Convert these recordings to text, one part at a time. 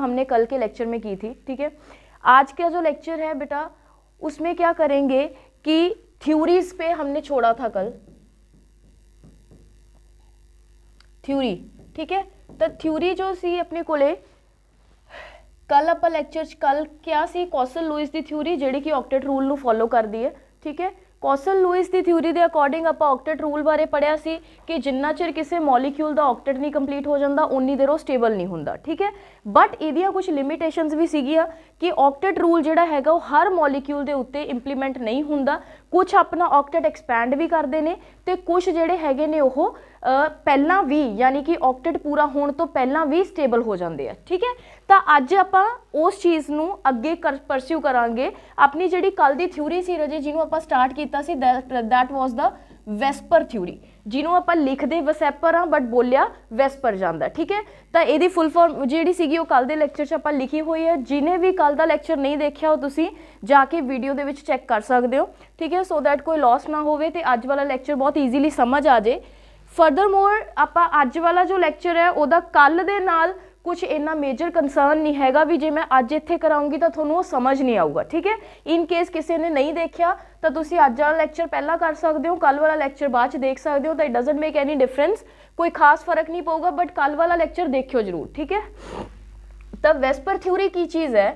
हमने कल के लेक्चर में की थी, ठीक है। आज का जो लेक्चर है बेटा उसमें क्या करेंगे कि थ्योरीज पे हमने छोड़ा था कल, थ्योरी, ठीक है। तो थ्योरी जो सी अपने कोले कल आप लेक्चर कल क्या सी कौशल लुइस की थ्योरी जिहड़ी कि ऑक्टेट रूल नूं फॉलो करती है, ठीक है। कौशल लुइस की थ्योरी के अकॉर्डिंग आप ऑक्टेट रूल बारे पढ़िया सी कि जिन्ना चिर किसी मॉलीक्यूल का ऑक्टेट नहीं कंप्लीट हो जाता उन्नी देर वो स्टेबल नहीं होंदा, ठीक है। बट इहदियां कुछ लिमिटेशनस भी सीगियां कि ऑक्टेट रूल जिहड़ा हैगा वो हर मॉलीक्यूल के उत्ते इंप्लीमेंट नहीं हुंदा, कुछ अपना ऑक्टेट एक्सपैंड भी करते हैं तो कुछ जिहड़े हैगे ने वो पहलां भी यानी कि ऑक्टेट पूरा होने तो पहलां भी स्टेबल हो जाते हैं, ठीक है। तो अज आपां उस चीज़ नूं अगे परस्यू करांगे। अपनी जिहड़ी कल दी थ्योरी सी रजे जिन्हों आपां स्टार्ट कीता सी that was the VSEPR theory, जिन्हों आपां लिखदे वसैपर हाँ बट बोलिया वैस्पर जांदा, ठीक है। तो इहदी फुल फॉर्म जिहड़ी सीगी वो कल दे लेक्चर च आपां लिखी हुई है। जिन्हें भी कल दा लेक्चर नहीं देखिया हो तुसीं जाके वीडियो दे विच चैक कर सकते हो, ठीक है, सो दैट कोई लॉस ना होवे ते अज वाला लेक्चर बहुत ईजीली समझ आ जाए। फर्दर मोर आपां अज वाला जो लेक्चर है उहदा कल दे नाल कुछ इन्ना मेजर कंसर्न नहीं हैगा भी जे मैं अज इत्थे कराऊंगी तो थोनों वो समझ नहीं आऊगा, ठीक है। इन केस किसी ने नहीं देखा तो तुसी अज वाला लेक्चर पहला कर सकते हो, कल वाला लेक्चर बाद देख सकते हो, तो it doesn't make any difference, कोई खास फर्क नहीं पऊगा, बट कल वाला लेक्चर देखियो जरूर, ठीक है। तो वैस्पर थ्योरी की चीज़ है,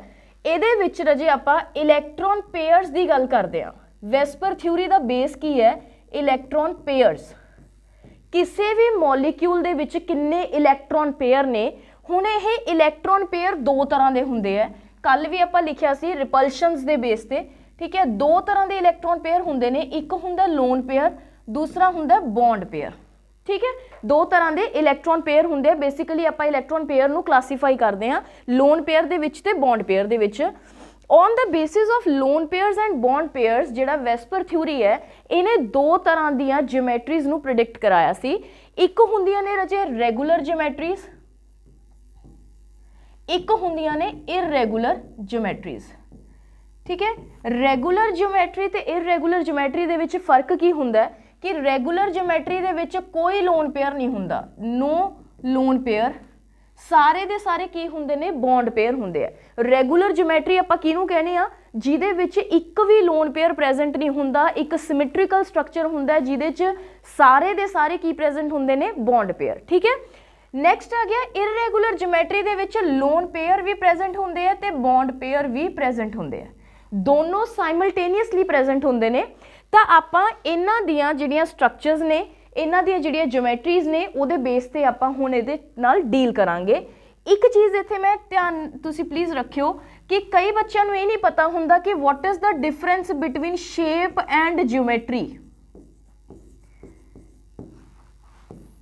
इहदे विच रजे आपां इलैक्ट्रॉन पेयर्स की गल करते हैं। वैस्पर थ्योरी का बेस की है इलैक्ट्रॉन पेयर्स, किसी भी मॉलीक्यूल दे विच किन्ने इलैक्ट्रॉन पेयर ने। हुण ये इलैक्ट्रॉन पेयर दो तरह के होंदे है, कल भी आपां लिखिया सी रिपल्शनस दे बेस ते, ठीक है। दो तरह के इलैक्ट्रॉन पेयर होंदे ने, एक हुंदा लोन पेयर, दूसरा हुंदा बॉन्ड पेयर, ठीक है। दो तरह के इलैक्ट्रॉन पेयर होंदे, बेसिकली आपां इलैक्ट्रॉन पेयर नूं क्लासीफाई करते हैं लोन पेयर दे विच ते bond pair they which. On the basis of lone pairs and bond pairs जिहड़ा वैस्पर थ्योरी है इन्हें दो तरह दियां ज्योमैट्रीज नूं प्रिडिक्ट कराया सी। एक हुंदियां ने रजे रेगुलर ज्योमैट्रीज, एक हुंदियां ने इररेगुलर ज्योमैट्रीज, ठीक है। रेगुलर ज्योमैट्री ते इररेगुलर ज्योमैट्री दे विच फर्क की हुंदा है कि रेगुलर ज्योमैट्री दे विच कोई लोन पेयर नहीं हुंदा, नो लोन पेयर, सारे दे सारे की हुंदे ने बॉन्ड पेयर हुंदे है। रेगुलर ज्योमैट्री आपां किहनूं कहने आ जिहदे विच एक भी लोन पेयर प्रेजेंट नहीं हुंदा, एक सिमेट्रिकल स्ट्रक्चर हुंदा है जिहदे च सारे दे सारे की प्रेजेंट हुंदे ने बॉन्ड पेयर, ठीक है। नैक्सट आ गया इररेगुलर ज्योमैट्री दे विच लोन पेयर भी प्रेजेंट हुंदे है ते बॉन्ड पेयर भी प्रेजेंट हुंदे है, दोनों साइमल्टेनियसली प्रेजेंट हुंदे ने। तां आपां इन्हां दियां जिहड़ियां स्ट्रक्चर्स ने, इन्हां दियां जिहड़ियां ज्योमैट्रीज ने उहदे बेस ते आपां हुण इहदे नाल डील करांगे। एक चीज़ इत्थे मैं ध्यान तुसीं प्लीज़ रखियो कि कई बच्चों नूं ये नहीं पता हुंदा कि what is the difference between shape and geometry,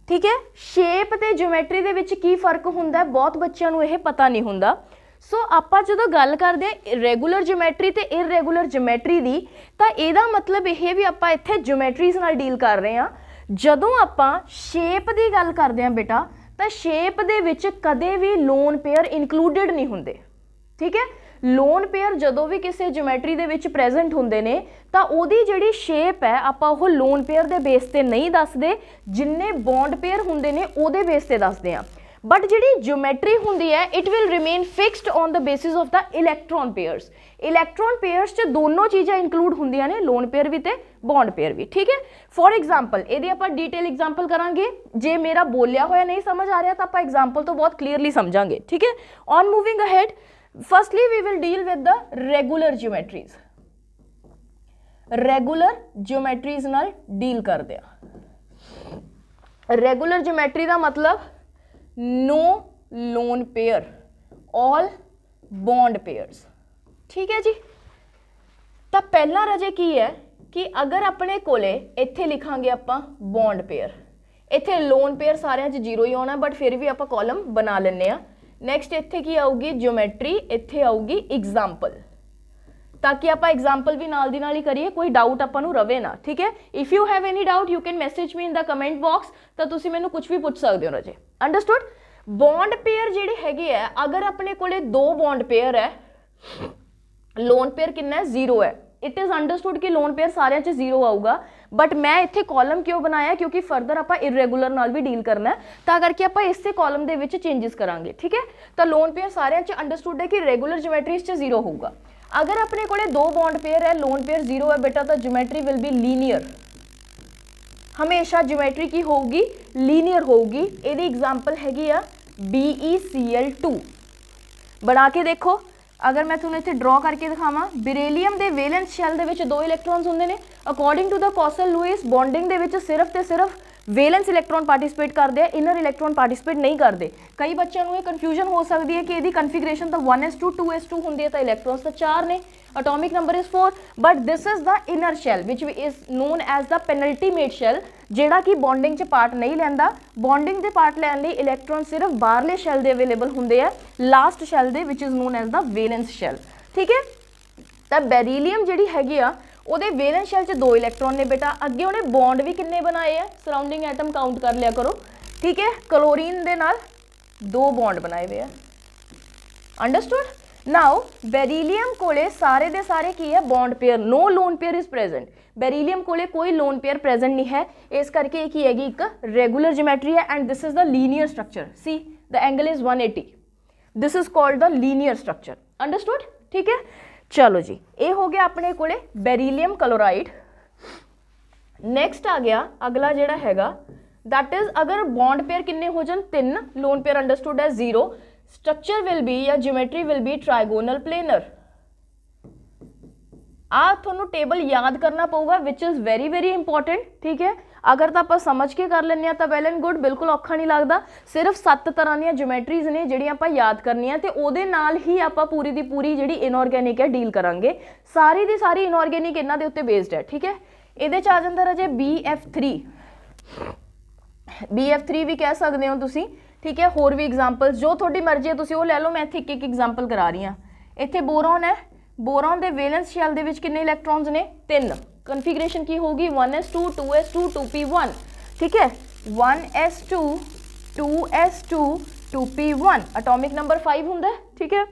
ठीक है। शेप ते ज्योमैट्री दे विच की फर्क हुंदा है बहुत बच्चों नूं यह पता नहीं हुंदा। सो आपां जदों गल करदे हां रेगुलर ज्योमैट्री ते इररेगुलर ज्योमैट्री दी तां इहदा मतलब यह भी आपां इत्थे ज्योमैट्रीज नाल डील कर रहे हां। जदों आपां शेप की गल करते हैं बेटा तो शेप दे विच कदे भी लोन पेयर इनकलूडिड नहीं हुंदे, ठीक है। लोन पेयर जदों भी किसी ज्योमैट्री दे विच प्रेजेंट हुंदे ने तां ओहदी जिहड़ी शेप है आपां ओह लोन पेयर दे बेस ते नहीं दसदे, जिन्ने बॉन्ड पेयर हुंदे ने ओहदे बेस ते दसदे हां। बट जिहड़ी ज्योमैट्री हुंदी है it will remain fixed on the basis of the electron pairs. Electron pairs च दोनों चीज़ां इंकलूड हुंदियां ने, लोन पेयर भी ते बॉन्ड पेयर भी, ठीक है। फॉर एग्जाम्पल इहदी आपां डिटेल एग्जाम्पल करांगे, जे मेरा बोलिया होया नहीं समझ आ रहा तो आपां एग्जाम्पल तो बहुत क्लीयरली समझांगे, ठीक है। On moving ahead firstly we will deal with the regular geometries. Regular geometries नाल डील करदे आ। रेगुलर ज्योमैट्री का मतलब no lone pair, all bond pairs, ठीक है जी। तो पहला रजे की है कि अगर अपने कोले इत्थे लिखांगे आपां बॉन्ड पेयर, इत्थे लोन पेयर सारे जीरो ही आना बट फिर भी आपां कॉलम बना लेने आ। नैक्सट इत्थे की आऊगी ज्योमैट्री, इत्थे आऊगी एग्जाम्पल, ताकि आप एग्जाम्पल भी नाल दी नाल ही करिए, कोई डाउट आपां नूं रवे ना, ठीक है। If you have any doubt you can message me in the comment box, तो तुसीं मैनूं कुछ भी पूछ सकते हो रजे, अंडरस्टूड। बॉन्ड पेयर जिहड़े हैगे है अगर अपने कोले दो बॉन्ड पेयर है, लोन पेयर कितना है जीरो है, इट इज़ अंडरस्टूड कि लोन पेयर सारे च जीरो आऊगा, बट मैं इत्थे कॉलम क्यों बनाया, क्योंकि फर्दर आपां इरेगुलर नाल भी डील करना है, तां करके आपां इसे कॉलम दे विच चेंजेस करांगे। ठीक है, तो लोन पेयर सारिਆਂ च अंडरस्टूड है कि रेगुलर ज्योमेट्रीज च 0 होगा। अगर अपने कोले 2 बॉन्ड पेयर है, लोन पेयर 0 है बेटा, तो ज्योमेट्री विल बी लीनियर। हमेशा ज्योमेट्री की होगी, लीनियर होगी। ਇਹਦੀ एग्जांपल हैगी आ BeCl2। बना के देखो, अगर मैं तुम्हें इत्थे ड्रॉ करके दिखावां, बेरिलियम के वेलेंस शैल दे विच 2 इलैक्ट्रॉन्स हुंदे ने। According to the Kossel Lewis bonding दे विच सिर्फ ते सिर्फ वेलेंस इलैक्ट्रॉन पार्टिसिपेट करते हैं, इनर इलैक्ट्रॉन पार्टिसिपेट नहीं करते। कई बच्चों को ये कन्फ्यूजन हो सकती है कि यदि कन्फिगरेशन तो 1s2 2s2 होंदी है, तो इलैक्ट्रॉन्स तो 4 ने, atomic number is 4, but this is the inner shell which is known as the penultimate shell, जिहड़ा कि बॉन्डिंग च पार्ट नहीं लैंदा। बॉन्डिंग दे पार्ट लैण लई इलैक्ट्रॉन सिर्फ बाहरले शैल दे अवेलेबल हुंदे आ, लास्ट शैल दे विच is known as the valence shell. ठीक है, तो बेरिलियम जिहड़ी हैगी आ ਉਹਦੇ वेलेंस शैल च 2 इलैक्ट्रॉन ने बेटा। अगे उन्हें बॉन्ड भी किन्ने बनाए हैं, सराउंडिंग एटम काउंट कर लिया करो। ठीक है, क्लोरीन दे नाल 2 बॉन्ड बनाए हुए हैं। अंडरस्टूड। नाउ बेरिलियम कोले सारे दे सारे की है bond pair, no lone pair is present. Beryllium कोले कोई लोन पेयर प्रेजेंट नहीं है, इस करके की हैगी एक रेगुलर ज्योमेट्री है, and this is the linear structure. See the angle is 180, this is called the linear structure. Understood. ठीक है, चलो जी, ये हो गया अपने कोले बेरिलियम क्लोराइड। नैक्सट आ गया अगला जिहड़ा हैगा, दैट इज अगर बॉन्ड पेयर किन्ने हो जान 3, लोन पेयर अंडरस्टूड है 0, स्ट्रक्चर विल बी या geometry will be trigonal planar. आ थोनों टेबल याद करना पऊगा, which is very very important. ठीक है, अगर तो आप समझ के कर लें तो वैल एंड गुड, बिल्कुल औखा नहीं लगता। सिर्फ 7 तरह दी ज्योमेट्रीज ने जिहड़ियां आपां याद करनियां, ते उहदे नाल ही आपां पूरी दी पूरी जिहड़ी इनऑर्गेनिक है डील करांगे। सारी दी सारी इनऑर्गेनिक इन्हां दे उत्ते बेस्ड है। ठीक है, इहदे च आ जांदा राजे BF3, BF3 भी कह सकते हो तुसीं। ठीक है, होर भी एग्जाम्पल्स जो थोड़ी मर्जी है तुसीं वो ले लो, मैं इत्थे एक एग्जाम्पल करा रही हाँ। इत्थे बोरॉन है, बोरॉन के वेलेंस शैल दे विच किन्ने इलैक्ट्रॉन्स ने 3। कन्फिगरेशन की होगी 1s2 2s2 2p1। ठीक है, 1s2 2s2 2p1, atomic number 5 हुंदा है। ठीक है,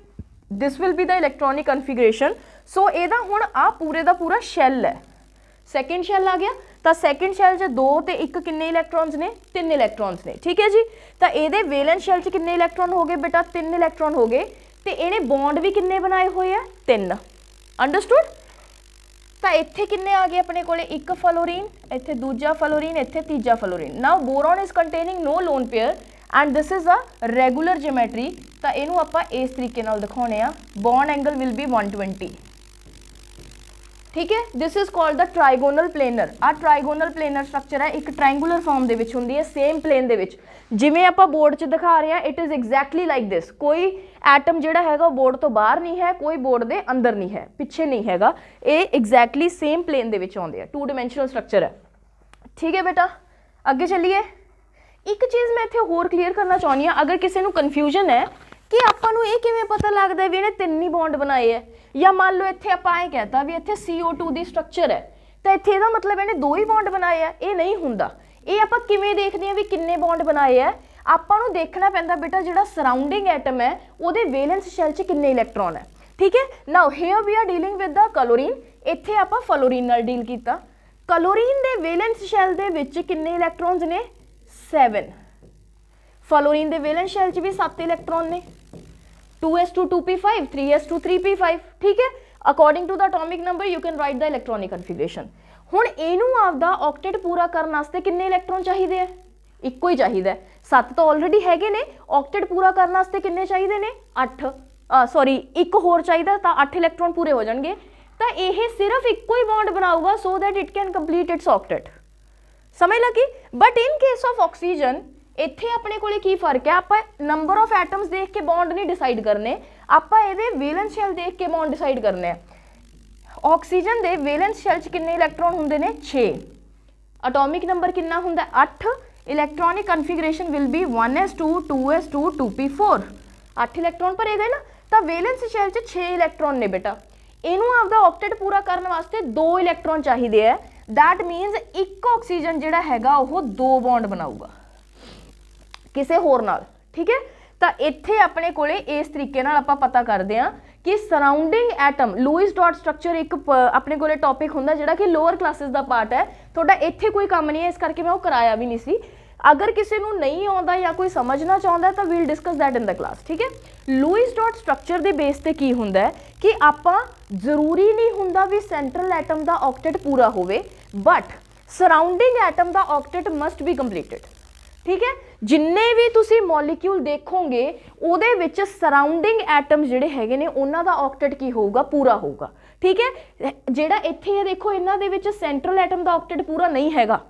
this will be the electronic configuration. So इहदा हुण आ पूरे दा पूरा शैल है। सैकेंड शैल आ गया, तो सैकेंड शैल च 2 ते 1 किन्ने इलैक्ट्रॉन्स ने, 3 इलैक्ट्रॉन्स ने। ठीक है जी, तो ये वेलेंस शैल च किन्ने इलैक्ट्रॉन हो गए बेटा, 3 इलैक्ट्रॉन हो गए, तो इन्हें बॉन्ड भी किन्ने बनाए हुए हैं, 3। अंडरस्टूड। तो इत्थे किन्ने आ गए अपने कोले, 1 फ्लोरीन, इत्थे दूजा फ्लोरीन, इत्थे तीजा fluorine. Now boron is containing no lone pair and this is a regular geometry. तो इनू आपां इस तरीके नाल दिखाउने आ, बॉन्ड एंगल विल बी 120। ठीक है, this is called the trigonal planar. आ ट्राइगोनल प्लेनर स्ट्रक्चर है, एक ट्रायंगुलर फॉर्म दे विच हुंदी है, सेम प्लेन दे विच। जिवें आपां बोर्ड 'च दिखा रहे हैं, it is exactly like this. कोई एटम जिहड़ा हैगा बोर्ड तो बाहर नहीं है, कोई बोर्ड दे अंदर नहीं है, पिछे नहीं हैगा, ये एग्जैक्टली सेम प्लेन दे विच आउंदे आ। 2 डायमेंशनल स्ट्रक्चर है। ठीक है बेटा, अगे चलिए। एक चीज़ मैं इत्थे होर क्लीयर करना चाहुंदी हां, अगर किसी नूं कन्फ्यूजन है कि आपां नूं ये किवें पता लगदा भी इहने 3 ही बॉन्ड बनाए है, या मान लो इत्थे आपां ऐ कहता भी इत्थे CO2 दी स्ट्रक्चर है, तो इत्थे इहदा मतलब इहने 2 ही बॉन्ड बनाए है, ये नहीं हुंदा। ये आपां किवें देखदे हां भी किन्ने बॉन्ड बनाए है, आपां नूं देखना पैंदा बेटा जिहड़ा सराउंडिंग एटम है उहदे वेलेंस शैल च किन्ने इलैक्ट्रॉन है। ठीक है, now here we are dealing with the chlorine, इत्थे आपां फ्लोरीन नाल डील कीता। क्लोरीन दे वेलेंस शैल दे विच किन्ने इलैक्ट्रॉन्स ने, 7। फ्लोरीन दे वेलेंस शैल च भी 7 इलैक्ट्रॉन ने, 2s2 2p5 3s2 3p5। ठीक है, according to the atomic number you can write the electronic configuration. हुण इहनूं आपदा ऑक्टेट पूरा करन वास्ते किन्ने इलैक्ट्रॉन चाहिए है, इक्को ही चाहिए। 7 तो ऑलरेडी हैगे ने, ऑक्टेट पूरा करन वास्ते किन्ने चाहिए ने, 8 सॉरी 1 होर चाहिए, तो 8 इलैक्ट्रॉन पूरे हो जाएंगे। तो यह सिर्फ इक्को ही बॉन्ड बनाऊगा so that it can complete its octet. समझ लगी। But in case of oxygen इत्थे अपने कोले की फर्क है, आप नंबर ऑफ एटम्स देख के बॉन्ड नहीं डिसाइड करने, आप ये वेलेंस शैल देख के बॉन्ड डिसाइड करने। ऑक्सीजन दे वेलेंस शैल च किन्ने इलैक्ट्रॉन हुंदे ने, 6। एटॉमिक नंबर कितना हुंदा, 8। Electronic configuration will B 1s2 2s2 2p4। 8 electron भरे गए ना, तो वेलेंस शैल च 6 इलैक्ट्रॉन ने बेटा। इनू आपदा ऑक्टेट पूरा करने वास्ते 2 इलैक्ट्रॉन चाहिए है। दैट मीनस एक ऑक्सीजन जिहड़ा हैगा वो 2 बॉन्ड बनाऊगा किसी होर नाल। ठीक है, ਤਾਂ ਇੱਥੇ ਆਪਣੇ ਕੋਲੇ ਇਸ ਤਰੀਕੇ ਨਾਲ ਆਪਾਂ ਪਤਾ ਕਰਦੇ ਹਾਂ ਕਿ surrounding atom Lewis dot structure ਇੱਕ ਆਪਣੇ ਕੋਲੇ ਟੌਪਿਕ ਹੁੰਦਾ ਜਿਹੜਾ ਕਿ ਲੋਅਰ ਕਲਾਸਿਸ ਦਾ ਪਾਰਟ ਹੈ, ਤੁਹਾਡਾ ਇੱਥੇ ਕੋਈ ਕੰਮ ਨਹੀਂ ਹੈ, ਇਸ ਕਰਕੇ ਮੈਂ ਉਹ ਕਰਾਇਆ ਵੀ ਨਹੀਂ ਸੀ। अगर किसी को नहीं आता या कोई समझना चाहता है तो we'll discuss that in the class, ठीक है। लुईस डॉट स्ट्रक्चर के बेस ते की हुंदा है कि आपां जरूरी नहीं हुंदा भी सेंट्रल एटम का ऑक्टेट पूरा होवे, बट सराउंडिंग एटम का ऑक्टेट मस्ट बी कंप्लीटेड, ठीक है। जिन्ने भी तुसी मॉलिक्यूल देखोगे उहदे विच सराउंडिंग एटम जिहड़े हैगे ने उन्हां दा ऑक्टेट की होगा, पूरा होगा, ठीक है। जिहड़ा इत्थे ये देखो इन्हां दे विच सेंट्रल एटम का ऑक्टेट पूरा नहीं हैगा,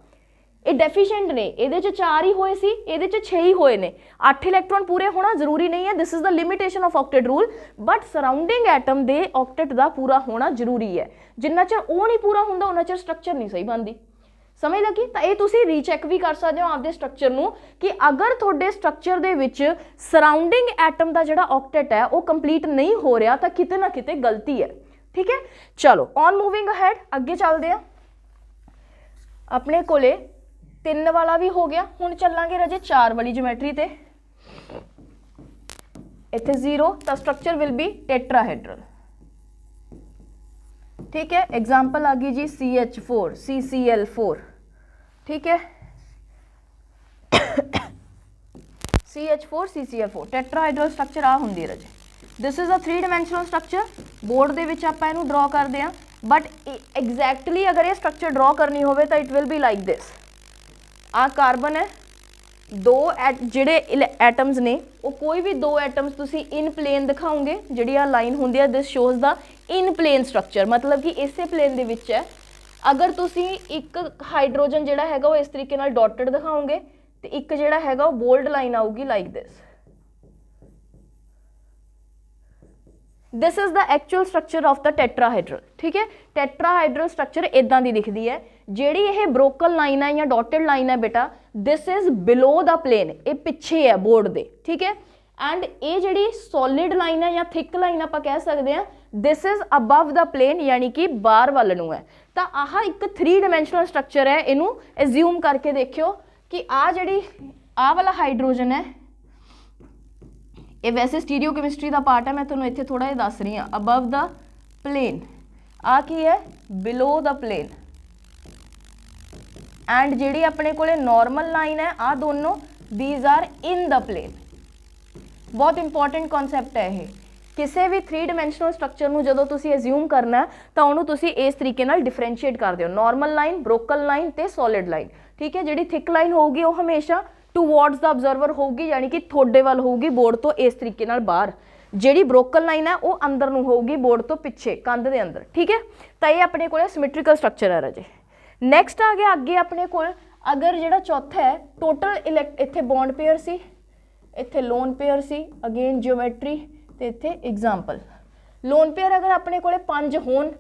ये डेफिशिएंट ने, ये 4 ही होए सी, ये 6 ही होए ने, 8 इलैक्ट्रॉन पूरे होना जरूरी नहीं है, this is the limitation of octet rule, but surrounding atom they octet दा पूरा होना जरूरी है। जिन्ना चਿਰ ਉਹ नहीं पूरा ਹੁੰਦਾ उन्ना चਿਰ स्ट्रक्चर नहीं सही बनती, समझ लगी। तो ये तुसी रीचैक भी कर सकते हो आपके स्ट्रक्चर नूं कि अगर तुहाडे स्ट्रक्चर दे विच सराउंडिंग एटम का जिहड़ा ऑक्टेट है वो कंप्लीट नहीं हो रहा तो किते ना किते गलती है, ठीक है। चलो ऑन मूविंग अहेड, अगे चलते हैं। अपने कोले 3 वाला भी हो गया, हुण चलांगे राजे 4 वाली ज्योमेट्री ते। इत्थे 0 तो स्ट्रक्चर विल बी टेट्राहेड्रल, ठीक है। एग्जाम्पल आ गई जी CH4 CCl4, ठीक है। CH4 CCl4 टेट्राहेड्रल स्ट्रक्चर आ हुंदी है राजे। This is a 3 dimensional structure, board दे विच आपां इहनूं ड्रॉ करदे हां, बट एग्जैक्टली अगर ये स्ट्रक्चर ड्रॉ करनी होवे तो it will be like this. आ कार्बन है, 2 जिहड़े एटम्स ने वो कोई भी 2 एटम्स तुसी इन प्लेन दिखाओगे, जिहड़ी आ लाइन हुंदी है this shows the in plane structure, मतलब कि इसे प्लेन दे विच है। अगर तुसी एक हाइड्रोजन जिहड़ा हैगा वो इस तरीके नाल डॉटेड दिखाओगे तो एक जिहड़ा हैगा वो बोल्ड लाइन आऊगी like this. This is the actual structure of the tetrahedral, ठीक है। टेट्राहेड्रल स्ट्रक्चर इदां दी दिखदी है। जिहड़ी ये ब्रोकन लाइन है या डॉटेड लाइन है बेटा, this is below the plane, ये पिछे है बोर्ड दे, ठीक है। एंड ये जिहड़ी सॉलिड लाइन है या थिक लाइन आपां कह सकते हैं, this is above the plane, यानी कि बाहर वाल नूं है। तो आह एक 3 डायमेंशनल स्ट्रक्चर है, इनू एज्यूम करके देखियो कि आ जिहड़ी आ वाला हाइड्रोजन है, ये वैसे स्टीरियो केमिस्ट्री का पार्ट है, मैं तुहानूं इत्थे थोड़ा जिहा दस रही हाँ। अबव द प्लेन आ की है, बिलो द प्लेन, एंड जिहड़ी अपने कोले नॉर्मल लाइन है आ दोनों these are in the plane. बहुत इंपॉर्टेंट कॉन्सैप्ट है ये। किसी भी 3 डायमेंशनल स्ट्रक्चर नूं जदों तुसी एज्यूम करना है तो उन्होंने तुसी इस तरीके नाल डिफरेंशिएट कर दिओ, नॉर्मल लाइन, ब्रोकन लाइन ते सॉलिड लाइन, ठीक है। जिहड़ी थिक लाइन होगी वो हमेशा टूवर्ड्स द ऑब्जर्वर होगी, यानी कि थोड़े वाल होगी बोर्ड तो इस तरीके नाल बाहर। जिहड़ी ब्रोकन लाइन है वो अंदर नूं होगी बोर्ड तो पिछे कंध दे अंदर, ठीक है। तो ये अपने कोले सिमेट्रिकल स्ट्रक्चर है राजे। नैक्सट आ गया अगे अपने को, अगर जिहड़ा चौथा है टोटल इत्थे बॉन्ड पेयर सी, इत्थे लोन पेयर सी, अगेन जियोमेट्री ते इत्थे एग्जाम्पल। लोन पेयर अगर अपने कोले 5 होन,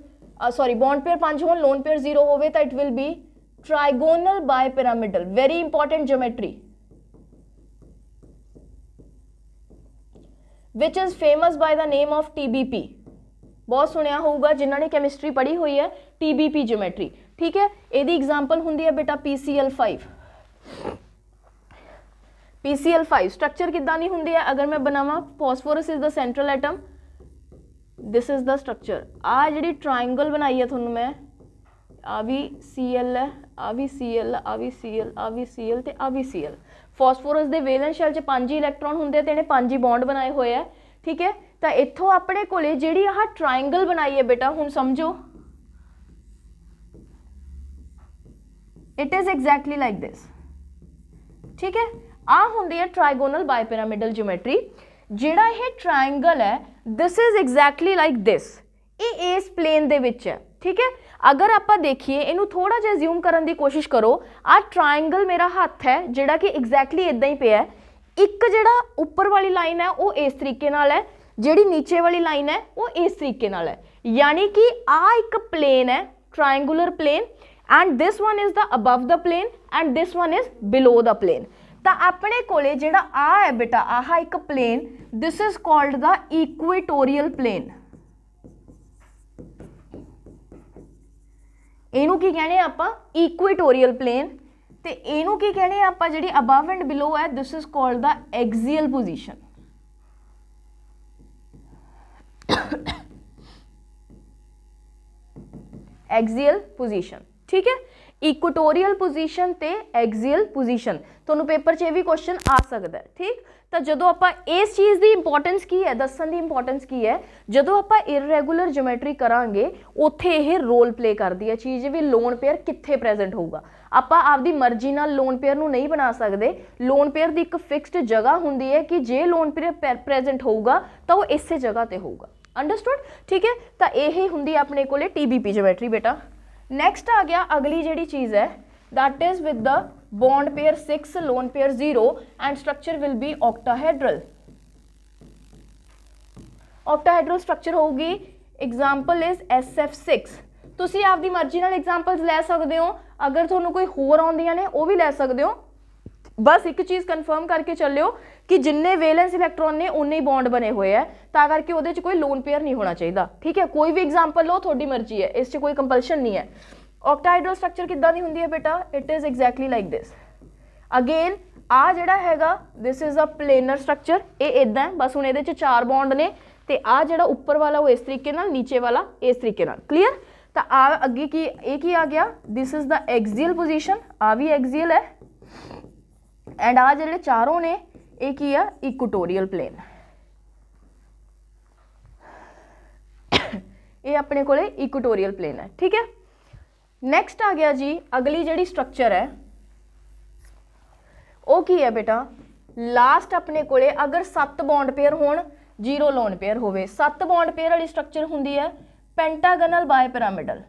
सॉरी बॉन्ड पेयर 5 होन, लोन पेयर 0 होवे तो it will be trigonal bipyramidal. Very important geometry which is famous by the name of TBP। बहुत सुनिया होगा जिन्होंने केमिस्ट्री पढ़ी हुई है, TBP ज्योमेट्री, ठीक है। यदि एग्जाम्पल होंगी है बेटा PCl5। PCl5 स्ट्रक्चर किदां दी हुंदी है, अगर मैं बनावा phosphorus is the central atom, this is the structure. आ जिहड़ी ट्राइंगल बनाई है तुहानूं मैं, आ भी Cl है, आ भी Cl, आ भी Cl, आ भी Cl ते आ भी Cl। फॉस्फोरस के वेलेंस शैल च 5 ही इलैक्ट्रॉन होंदे ते इहने 5 ही बॉन्ड बनाए हुए है, ठीक है। तो इत्थों अपने कोले जिहड़ी आह ट्राइंगल बनाई है बेटा, हुण समझो it is exactly like this, ठीक है। आ हुंदी है ट्राइगोनल बायपिरामिडल ज्योमेट्री। जिहड़ा ये ट्राइंगल है this is exactly like this, ये इस प्लेन दे विच है, ठीक है। अगर आप देखिए इनू थोड़ा जिहा ज़ूम करने की कोशिश करो, आ ट्राइंगल मेरा हाथ है जिहड़ा कि एग्जैक्टली इदां ही पिया है। एक जिहड़ा उपर वाली लाइन है वो इस तरीके नाल है, जिहड़ी नीचे वाली लाइन है वो इस तरीके नाल है, यानी कि आ एक प्लेन है, triangular plane, and this one is the above the plane and this one is below the plane. तो अपने कोले जिहड़ा आ है बेटा, आह एक plane, this is called the equatorial plane. इनू की कहने आपां इक्वेटोरियल प्लेन, ते इनू की कहने आपां जिहड़ी अबव एंड बिलो है, this is called the axial position. Axial position, ठीक है। इक्वेटोरियल पोजीशन ते एक्सियल पोजीशन ਤੁਹਾਨੂੰ पेपर 'ਚ ਇਹ ਵੀ क्वेश्चन आ सकता है, ठीक। तो ਜਦੋਂ ਆਪਾਂ ਇਸ ਚੀਜ਼ ਦੀ ਇੰਪੋਰਟੈਂਸ ਕੀ ਹੈ, ਦੱਸਣ ਦੀ ਇੰਪੋਰਟੈਂਸ ਕੀ ਹੈ, ਜਦੋਂ ਆਪਾਂ ਇਰਰੈਗੂਲਰ ਜਿਓਮੈਟਰੀ ਕਰਾਂਗੇ ਉੱਥੇ ਇਹ ਰੋਲ ਪਲੇ ਕਰਦੀ ਹੈ ਚੀਜ਼ ਵੀ ਲੋਨ ਪੇਅਰ ਕਿੱਥੇ ਪ੍ਰੈਜ਼ੈਂਟ ਹੋਊਗਾ। ਆਪਾਂ ਆਪਦੀ ਮਰਜ਼ੀ ਨਾਲ ਲੋਨ ਪੇਅਰ ਨੂੰ ਨਹੀਂ ਬਣਾ ਸਕਦੇ। ਲੋਨ ਪੇਅਰ ਦੀ ਇੱਕ ਫਿਕਸਡ ਜਗ੍ਹਾ ਹੁੰਦੀ ਹੈ ਕਿ ਜੇ ਲੋਨ ਪੇਅਰ ਪ੍ਰੈਜ਼ੈਂਟ ਹੋਊਗਾ ਤਾਂ ਉਹ ਇਸੇ ਜਗ੍ਹਾ ਤੇ ਹੋਊਗਾ। ਅੰਡਰਸਟੂਡ, ਠੀਕ ਹੈ। ਤਾਂ ਇਹ ਹੁੰਦੀ ਆਪਣੇ ਕੋਲੇ TBP ਜਿਓਮੈਟਰੀ बेटा। नैक्सट आ गया अगली जी चीज़ है that is with the bond pair 6 lone pair 0 and structure will B octahedral. Octahedral structure होगी, एग्जाम्पल इज SF6। तुसी आपदी मर्जी नाल एग्जाम्पल्स लै सकते हो, अगर तुहानू कोई होर आउंदियां ने वो भी लै सकते हो। बस एक चीज़ कन्फर्म करके चलियो कि जिन्ने वेलेंस इलैक्ट्रॉन ने उन्ने ही बॉन्ड बने हुए हैं, तां करके उहदे च कोई लोन पेयर नहीं होना चाहिए, ठीक है। कोई भी एग्जाम्पल लो, थोड़ी मर्जी है, इस कोई कंपल्शन नहीं है। ऑक्टाहेड्रल स्ट्रक्चर किद्दां दी हुंदी है बेटा, it is exactly like this. Again आ जिहड़ा हैगा this is a planar structure, ये इदां है, बस हुण इहदे च 4 बॉन्ड ने ते आ जिहड़ा उपर वाला वो इस तरीके नाल, नीचे वाला इस तरीके नाल, क्लीयर। तो आ अगे की आ गया, this is the axial position, आ भी एक्सियल है एंड आ जिहड़े चारों ने एक ही है इक्वेटोरियल प्लेन। ये अपने कोले इक्वेटोरियल प्लेन है, ठीक है। नैक्सट आ गया जी अगली जिहड़ी स्ट्रक्चर है वो की है बेटा, लास्ट अपने कोले अगर 7 बॉन्ड पेयर होण 0 लोन पेयर होवे, 7 बॉन्ड पेयर वाली स्ट्रक्चर हुंदी है पेंटागनल बायपिरामिडल।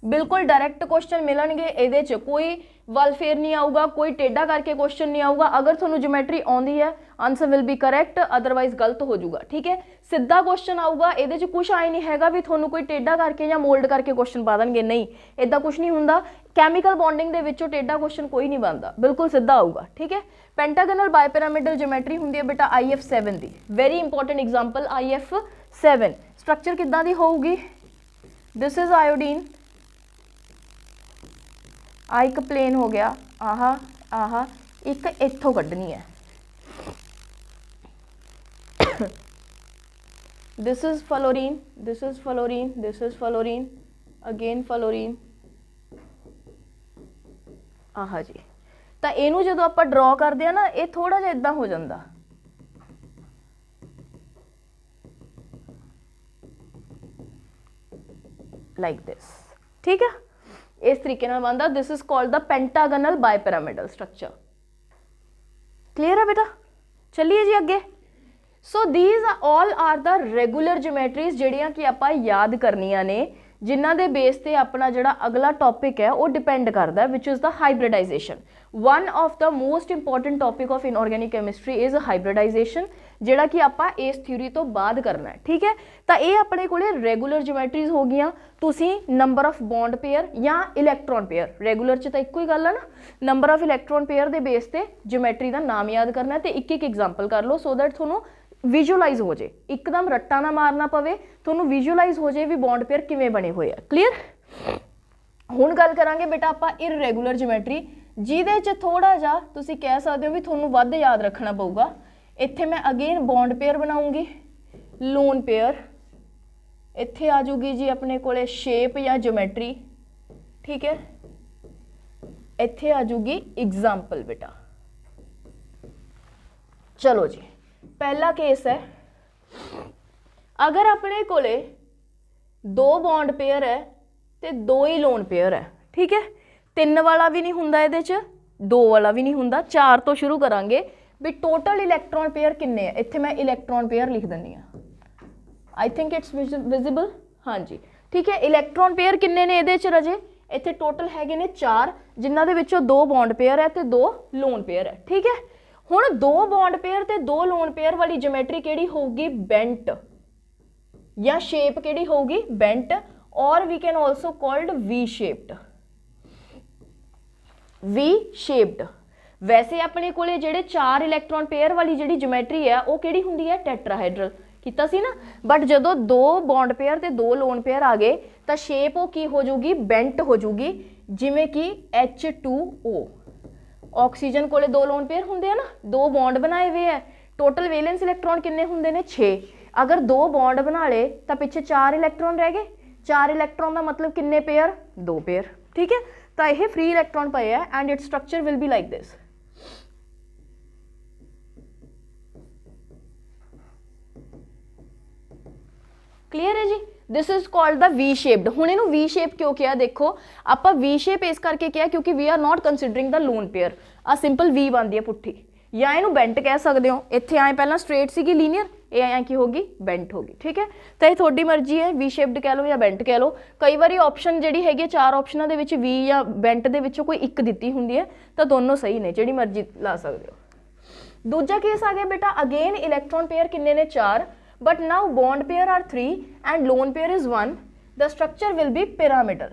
बिल्कुल डायरैक्ट क्वेश्चन मिलणगे, इहदे च कोई वल फेर नहीं आऊगा, कोई टेढ़ा करके क्वेश्चन नहीं आऊगा। अगर तुहानू ज्योमेट्री आउंदी है answer will be correct, otherwise गलत हो जाऊगा, ठीक है। सीधा क्वेश्चन आऊगा, इहदे च कुछ आए नहीं हैगा भी तुहानू कोई टेढ़ा करके या मोल्ड करके क्वेश्चन पा देणगे, नहीं इदां कुछ नहीं हुंदा। कैमिकल बॉन्डिंग दे विचों टेढ़ा क्वेश्चन कोई नहीं बनता, बिल्कुल सीधा आऊगा, ठीक है। पेंटागनल बायपिरामिडल ज्योमेट्री हुंदी है बेटा IF7 दी, very important example IF7। Structure किद्दां दी होऊगी, दिस इज आयोडीन, आ एक प्लेन हो गया, आहा आहा एक इत्थों कड्ढनी है, this is fluorine, this is fluorine, this is fluorine, again fluorine, आहा जी। तो इनू जो आप ड्रॉ करते हैं ना, ये थोड़ा जिहा इदां हो जाता, लाइक दिस, ठीक है। इस तरीके नाल बनता, this is called the pentagonal bipyramidal structure. Clear है बेटा, चलिए जी अगे। So these all are the regular geometries जिहड़ियां कि आपां याद करनियां ने, जिन्हां दे बेस ते अपना जिहड़ा अगला टॉपिक है वो डिपेंड करता है, which is the hybridization. One of the most important topic of inorganic chemistry is hybridization, जिहड़ा कि आपां इस थ्योरी तो बाद करना है, ठीक है। तो ये अपने कोले रेगुलर ज्योमेट्रीज हो गई। तुसी नंबर ऑफ बॉन्ड पेयर या इलैक्ट्रॉन पेयर, रेगुलर च तो एको ही गल है ना, नंबर ऑफ इलैक्ट्रॉन पेयर के बेस ते ज्योमेट्री का नाम याद करना है, तो एक एक एग्जाम्पल कर लो, सो दैट थोनों विजुअलाइज हो जाए, एकदम रट्टा ना मारना पवे, थोनों विजुअलाइज हो जाए भी बॉन्ड पेयर किवें बने हुए हैं। क्लीयर। हुण गल करांगे बेटा आपां इररेगुलर ज्योमेट्री, जिहदे च थोड़ा जा तुसी कह सकते हो भी थोनों वध याद रखना पऊगा। इत्थे मैं अगेन बॉन्ड पेयर बनाऊंगी, लोन पेयर, इत्थे आ जूगी जी अपने कोले शेप या ज्योमेट्री, ठीक है। इत्थे आ जूगी एग्जाम्पल बेटा। चलो जी, पहला केस है, अगर अपने कोले 2 बॉन्ड पेयर है तो 2 ही लोन पेयर है, ठीक है। 3 वाला भी नहीं हुंदा इहदे च, 2 वाला भी नहीं हुंदा, 4 तो शुरू करांगे भी टोटल इलैक्ट्रॉन पेयर किन्ने है। इत्थे मैं इलैक्ट्रॉन पेयर लिख दिंदी हां, आई थिंक इट्स विजिबल, हाँ जी, ठीक है। इलैक्ट्रॉन पेयर किन्ने ने इहदे च रजे, इत्थे टोटल हैगे ने 4, जिन्हां दे विचों 2 बॉन्ड पेयर है तो 2 लोन पेयर है, ठीक है। हुण 2 बॉन्ड पेयर ते 2 लोन पेयर वाली ज्योमेट्री किहड़ी होगी, बेंट, या शेप किहड़ी होगी, बेंट, और we can also called V shaped, V shaped. वैसे अपने कोले जिहड़े 4 इलैक्ट्रॉन पेयर वाली जिहड़ी ज्योमेट्री है वो किहड़ी हुंदी है, टेट्राहेड्रल कीता सी ना। बट जदों 2 बॉन्ड पेयर ते 2 लोन पेयर आ गए तो शेप वो की हो जूगी, बेंट हो जूगी, जिवें कि H2O। ऑक्सीजन कोले 2 लोन पेयर हुंदे हैं ना, 2 बॉन्ड बनाए हुए हैं, टोटल वैलेंस इलैक्ट्रॉन किन्ने हुंदे ने 6। अगर 2 बॉन्ड बना ले तो पिछे 4 इलैक्ट्रॉन रह गए। 4 इलैक्ट्रॉन का मतलब किन्ने पेयर, 2 पेयर, ठीक है। तो यह फ्री इलैक्ट्रॉन पे है and its structure will be like this. Clear है जी। This is called the V shaped. हुण इहनूं वी शेप क्यों किया, देखो आपां वी शेप इस करके किया क्योंकि we are not considering the lone pair. आ सिंपल वी बनती है पुट्ठी, या इहनूं बेंट कह सकते हो। इत्थे आए पहला स्ट्रेट सीगी लीनियर, ये आए की होगी बेंट होगी, ठीक है। तो ये थोड़ी मर्जी है, वी शेप्ड कह लो या बेंट कह लो। कई बार ऑप्शन जी हैगी 4 ऑप्शनों के विच वी या बेंट के विचों कोई एक दी होंगी है, तो दोनों सही ने, जी मर्जी ला सकते हो। दूजा केस आ गया बेटा, अगेन इलैक्ट्रॉन पेयर किन्ने ने 4, but now bond pair are 3 and lone pair is 1. The structure will be pyramidal.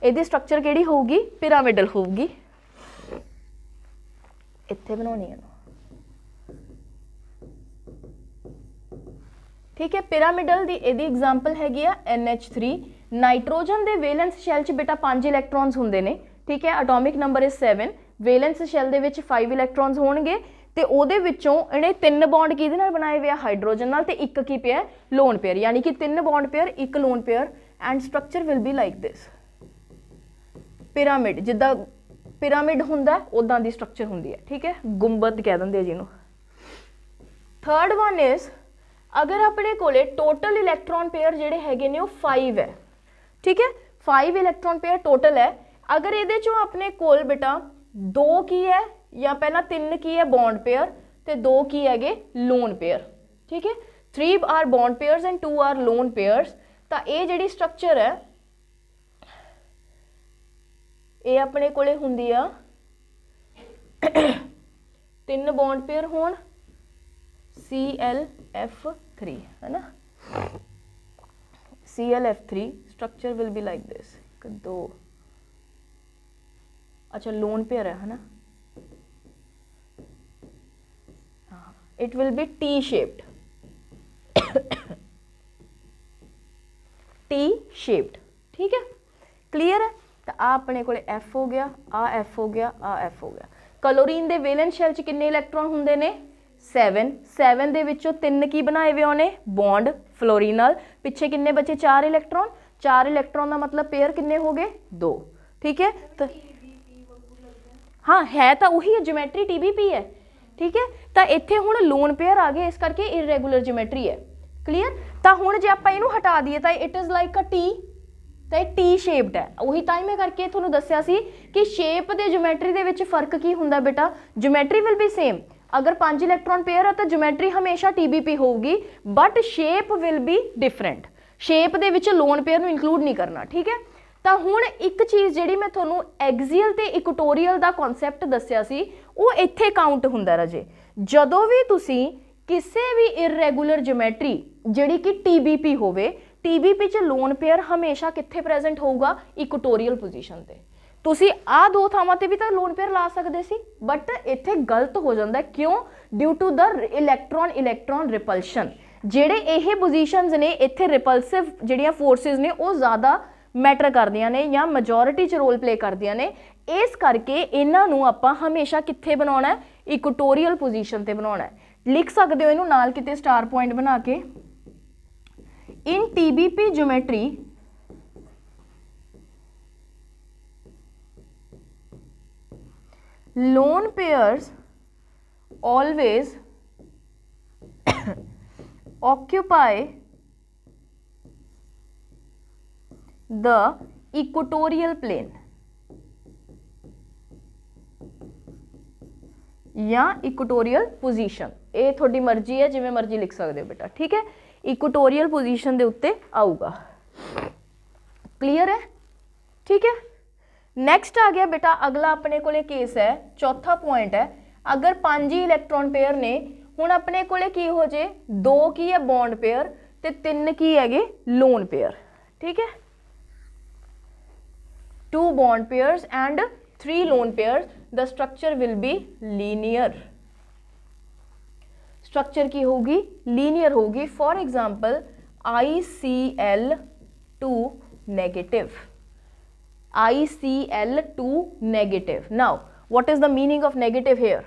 ਇਹਦੀ स्ट्रक्चर ਕਿਹੜੀ ਹੋਊਗੀ, pyramidal ਹੋਊਗੀ। ਇੱਥੇ ਬਣਾਉਣੀ ਹੈ, ठीक है। pyramidal ਦੀ ਇਹਦੀ एग्जांपल हैगी आ NH3। नाइट्रोजन ਦੇ वैलेंस शैल च बेटा 5 इलैक्ट्रॉन्स ਹੁੰਦੇ ਨੇ, ठीक है। Atomic number is 7। Valence shell ਦੇ ਵਿੱਚ 5 इलैक्ट्रॉन्स ਹੋਣਗੇ ਤੇ ਉਹਦੇ ਵਿੱਚੋਂ ਇਹਨੇ 3 ਬੌਂਡ ਕਿਹਦੇ ਨਾਲ ਬਣਾਏ ਹੋਏ ਆ, ਹਾਈਡਰੋਜਨ ਨਾਲ, ਤੇ ਇੱਕ ਕੀ ਪਿਆ, ਲੋਨ ਪੇਅਰ, यानी कि 3 ਬੌਂਡ ਪੇਅਰ, ਇੱਕ lone pair and structure will be like this. Pyramid, ਜਿੱਦਾਂ ਪਿਰਾਮਿਡ ਹੁੰਦਾ ਉਦਾਂ ਦੀ ਸਟਰਕਚਰ ਹੁੰਦੀ ਹੈ, ठीक है। ਗੁੰਬਦ ਕਹਿ ਦਿੰਦੇ ਆ ਜਿਹਨੂੰ। थर्ड वन इज, अगर अपने कोले टोटल इलैक्ट्रॉन पेयर ਜਿਹੜੇ ਹੈਗੇ ਨੇ ਉਹ 5 है, ठीक है। 5 इलैक्ट्रॉन पेयर टोटल है। अगर ਇਹਦੇ ਚੋਂ अपने कोल बेटा 2 की है या पहला 3 की है बॉन्ड पेयर ते 2 की है लोन पेयर, ठीक है। 3 are bond pairs and 2 are lone pairs. तो ये जिहड़ी स्ट्रक्चर है ये अपने कोले हुंदी आ 3 बॉन्ड पेयर होण ClF3, है ना। ClF3 structure will be like this. 2, अच्छा लोन पेयर है ना, it will be T shaped T shaped, ठीक है। क्लियर है। तो आ अपने को F हो गया, आ F हो गया, आ F हो गया। क्लोरीन दे वैलेंस शेल च किन्ने इलैक्ट्रॉन हुंदे ने 7। 7 दे विचों 3 की बनाए हुए ने बॉन्ड फ्लोरीन नाल, पिछे किन्ने बचे 4 इलैक्ट्रॉन। 4 इलैक्ट्रॉन का मतलब पेयर किन्ने हो गए 2, ठीक है। तो हाँ है तो वही है, ज्योमेट्री TBP है, ठीक है। तो इत्थे हुण लोन पेयर आ गए, इस करके इरेगुलर ज्योमेट्री है। क्लीयर। तो हुण जे आपां इहनूं हटा दईए तो it is like a T, तो टी शेप्ड है। उही ताई मैं करके तुहानूं दस्सिया सी कि शेप दे ज्योमेट्री दे विच फर्क की हुंदा बेटा, ज्योमेट्री विल बी सेम। अगर 5 इलैक्ट्रॉन पेयर है तो ज्योमेट्री हमेशा TBP होगी, but shape will be different. Shape they which lone pair नूं इंक्लूड नहीं करना, ठीक है। तो हुण एक चीज़ जिहड़ी मैं तुहानूं एक्सियल ते इक्वेटोरियल दा कॉन्सैप्ट दस्सिया सी वो इत्थे काउंट हुंदा रजे। जदों भी तुसीं किसी भी इरेगुलर ज्योमेट्री जिहड़ी कि TBP होवे, TBP च लोन पेयर हमेशा कित्थे प्रेजेंट होऊगा, इक्वेटोरियल पोजीशन ते। तुसीं आ 2 थावां ते भी तो लोन पेयर ला सकदे सी, बट इत्थे गलत हो जांदा। क्यों? Due to the electron repulsion. जिहड़े ये पोजीशनस ने इत्थे रिपल्सिव जिहड़ियां फोर्सिस ने वो ज़्यादा मैटर करदियां ने या मेजोरिटी च रोल प्ले करदियां ने, इस करके इन्हां नूं आपां हमेशा कित्थे बनाउणा है, इक्वेटोरियल पोजीशन ते बनाउणा है। लिख सकदे हो इहनूं नाल किते स्टार पॉइंट बना के। इन TBP geometry lone pairs always occupy the equatorial plane या इक्वेटोरियल पोजीशन। ये थोड़ी मर्जी है, जिवें मर्जी लिख सकते हो बेटा, ठीक है। इक्वेटोरियल पोजीशन दे उत्ते आऊगा। क्लीयर है, ठीक है। नैक्सट आ गया बेटा अगला अपने कोले केस है, चौथा पॉइंट है। अगर 5 ही इलैक्ट्रॉन पेयर ने, हुण अपने कोले की हो जे 2 की है बॉन्ड पेयर ते 3 की है लोन पेयर, ठीक है। 2 bond pairs and 3 lone pairs, the structure will be linear। Structure की होगी लीनियर होगी। For example ICl2 negative, ICl2 negative. Now What is the meaning of negative here?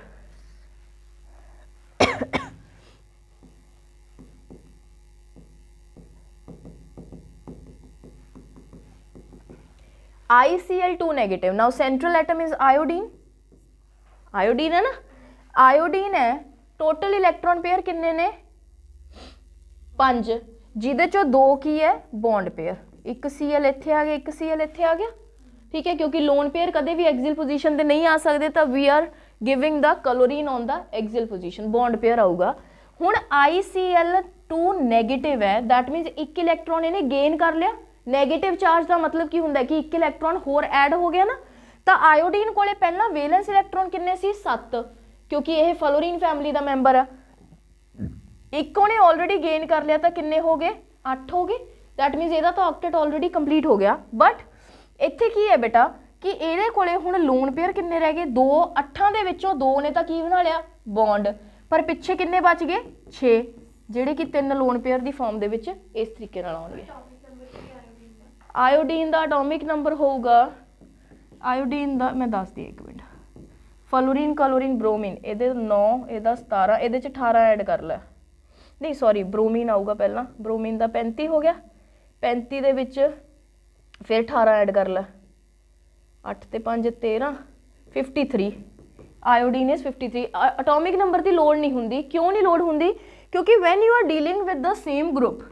ICl2 negative. Now central atom is iodine. Iodine है ना, iodine है, total electron pair किन्ने ने 5, जिहदे चो 2 की है bond pair, एक Cl इत्थे आ गया, एक Cl इत्थे आ गया, ठीक है, क्योंकि lone pair कदे भी axial position ते नहीं आ सकते, तो we are giving the chlorine on the axial position, bond pair आऊगा। हुण ICl2 negative है, that means एक इलेक्ट्रॉन इन्हें गेन कर लिया। नैगेटिव चार्ज का मतलब की हुंदा है कि एक इलेक्ट्रॉन होर ऐड हो गया ना, तो आयोडीन कोले पहला वैलेंस इलेक्ट्रॉन किन्ने सी 7, क्योंकि यह फ्लोरीन फैमिली का मैंबर है। एक ने ऑलरेडी गेन कर लिया तो किन्ने हो गए 8 हो गए, दैट मीनस ਇਹਦਾ तो ऑक्टेट ऑलरेडी कंप्लीट हो गया। बट ਇੱਥੇ ਕੀ है बेटा कि ਇਹਦੇ ਕੋਲੇ ਹੁਣ लोन पेयर किन्ने रह गए 2, 8 ਦੇ ਵਿੱਚੋਂ 2 ने तो की बना लिया बॉन्ड, पर पिछे किन्ने बच गए 6, ਜਿਹੜੇ कि 3 लोन पेयर की फॉर्म ਦੇ ਵਿੱਚ इस तरीके ਨਾਲ ਆਉਣਗੇ। आयोडीन का एटॉमिक नंबर होगा, आयोडीन का मैं दस दी एक मिनट, फ्लोरीन क्लोरीन ब्रोमीन ये 9, यदा 17, ये 18 ऐड कर ला, नहीं सॉरी ब्रोमीन आऊगा पहला, ब्रोमीन का 35 हो गया, 35 दे विच फिर 18 ऐड कर ला, 8 ते 5 13, 53, आयोडीन इज 53। एटॉमिक नंबर की लोड़ नहीं होंगी, क्यों नहीं लोड़ होंगी, क्योंकि when you are dealing with the same group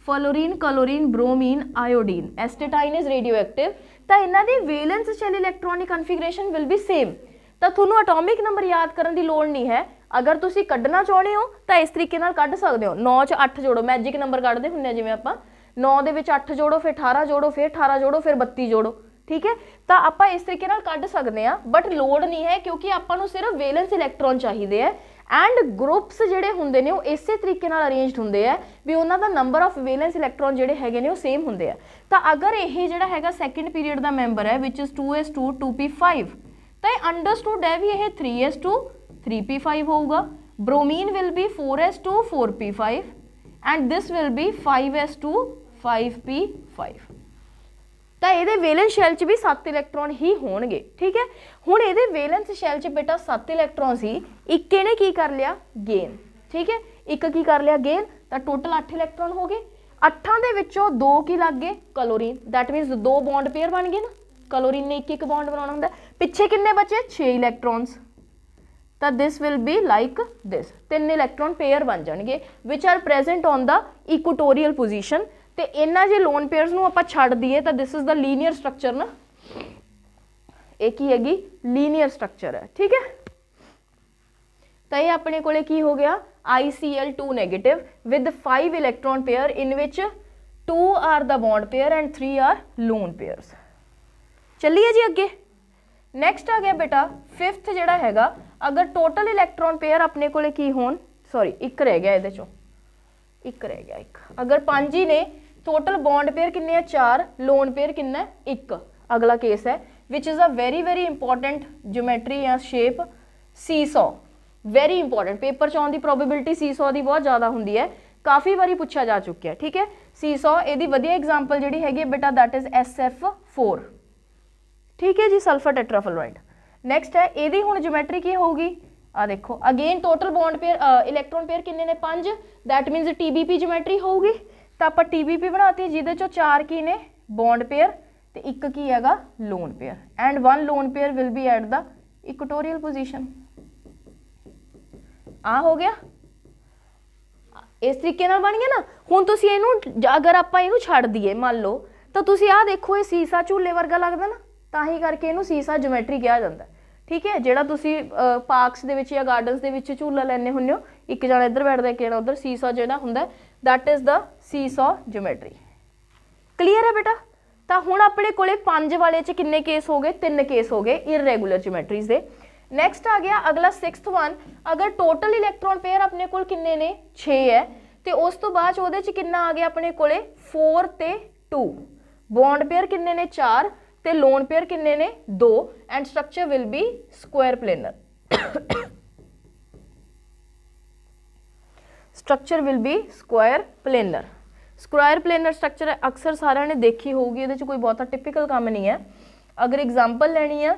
fluorine chlorine bromine iodine, astatine is radioactive, तो इन्हों की valence shell electronic configuration will be same, तो थोनों एटॉमिक नंबर याद करने की लोड़ नहीं है। अगर तुसी कढ़ना चाहते हो तो इस तरीके नाल कढ़ सकते हो, 9 च 8 जोड़ो, मैजिक नंबर कढ़ते होंगे जिवें आपां 9 दे विच 8 जोड़ो, फिर 18 जोड़ो, फिर 18 जोड़ो, फिर 32 जोड़ो, ठीक है, तो आपां इस तरीके नाल कढ़ सकते हैं, बट लोड़ नहीं है, क्योंकि आपां नूं सिर्फ वेलेंस इलैक्ट्रॉन चाहिए है, एंड ग्रुप्स जिहड़े हुंदे ने वो इस तरीके नाल अरेंज्ड हुंदे है भी उन्हां दा नंबर ऑफ वेलेंस इलैक्ट्रॉन जिहड़े हैगे ने वो सेम हुंदे आ। तो अगर यह जिहड़ा हैगा सैकेंड पीरियड का मैंबर है विच इज 2s2 2p5, तो ये अंडरस्टूड है भी यह 3s2 3p5 होगा, bromine will be 4s2 4p5 and this will B 5s2 5p5, तो ये वेलेंस शैल च भी 7 इलैक्ट्रॉन ही होणगे, ठीक है। हुण ये वेलेंस शैल च बेटा 7 इलैक्ट्रॉन सी, एक ने की कर लिया गेन, ठीक है, एक की कर लिया गेन, तो टोटल 8 इलैक्ट्रॉन हो गए, 8 दे विचों 2 की लग गए क्लोरीन, दैट मीनस 2 बॉन्ड पेयर बन गए ना, क्लोरीन ने एक बॉन्ड बनाना हुंदा, पिछे किन्ने बचे 6 इलैक्ट्रॉन्स, तो this will be like this, 3 electron pair बन जाएंगे which are present on the equatorial position. तो इन्हां जे लोन पेयर्स नूं आपां छड्ड दईए तो this is the linear structure ना, एक ही हैगी लीनियर स्ट्रक्चर है, ठीक है। तो ये अपने कोले की हो गया ICl2 negative with 5 electron pair in which 2 are the bond pair and 3 are lone pairs. चलिए जी अगे, नैक्सट आ गया बेटा 5th जिहड़ा हैगा, अगर टोटल इलैक्ट्रॉन पेयर अपने कोले की होण, सॉरी एक रह गया इहदे चों, एक रह गया, एक अगर 5 ही ने, टोटल बॉन्ड पेयर किन्ने 4, लोन पेयर किन्ना 1। अगला केस है which is a very very important geometry या shape seesaw, very important, paper च आउण दी प्रोबेबिलिटी सीसॉ की बहुत ज़्यादा होंदी है, काफ़ी बारी पूछा जा चुका है, ठीक है। सीसॉ इहदी वधिया एग्जाम्पल जिहड़ी हैगी बेटा दैट इज SF4, ठीक है जी, सल्फर टेट्राफ्लोराइड। नैक्सट है इहदी हुण ज्योमेट्री की होगी, आ देखो again total bond pair electron pair किन्ने ने 5, दैट मीनस TBP ज्योमेट्री होगी, तो आप TBP बनाती जिहदे चों 4 की ने बॉन्ड पेयर तो 1 की हैगा lone pair, and 1 lone pair will be at the equatorial position. आ हो गया, इस तरीके नाल बन गया ना। हुण तुसीं इहनूं अगर आपां इहनूं छड्ड दईए मान लो, तो तुसीं आ देखो ये सीसा झूले वर्गा लगदा ना, तां ही करके इहनूं सीसा ज्योमेट्री कहा जांदा, ठीक है। जिहड़ा तुसीं पार्क्स दे विच या गार्डनस दे विच झूला लैंदे हुंदे हो, एक जना इधर बैठदा एक जना उधर, सीसॉ जिहड़ा हुंदा that is the seesaw geometry. Clear है बेटा। तो हुण अपने कोले 5 वाले च किन्ने केस हो गए, 3 केस हो गए इररेगुलर ज्योमेट्रीज दे। नैक्सट आ गया अगला 6th वन, अगर टोटल इलैक्ट्रॉन पेयर अपने कोल किन्ने ने 6 है, तो उस तो बाद उहदे च किन्ना आ गया अपने कोले 4 ते 2, बॉन्ड पेयर किन्ने ने 4 ते लोन पेयर किन्ने ने 2, and structure will B square planar, structure will B square planar. Square planar structure अक्सर सारे ने देखी होगी, ये कोई बहुत टिपिकल काम नहीं है। अगर एग्जाम्पल लेनी है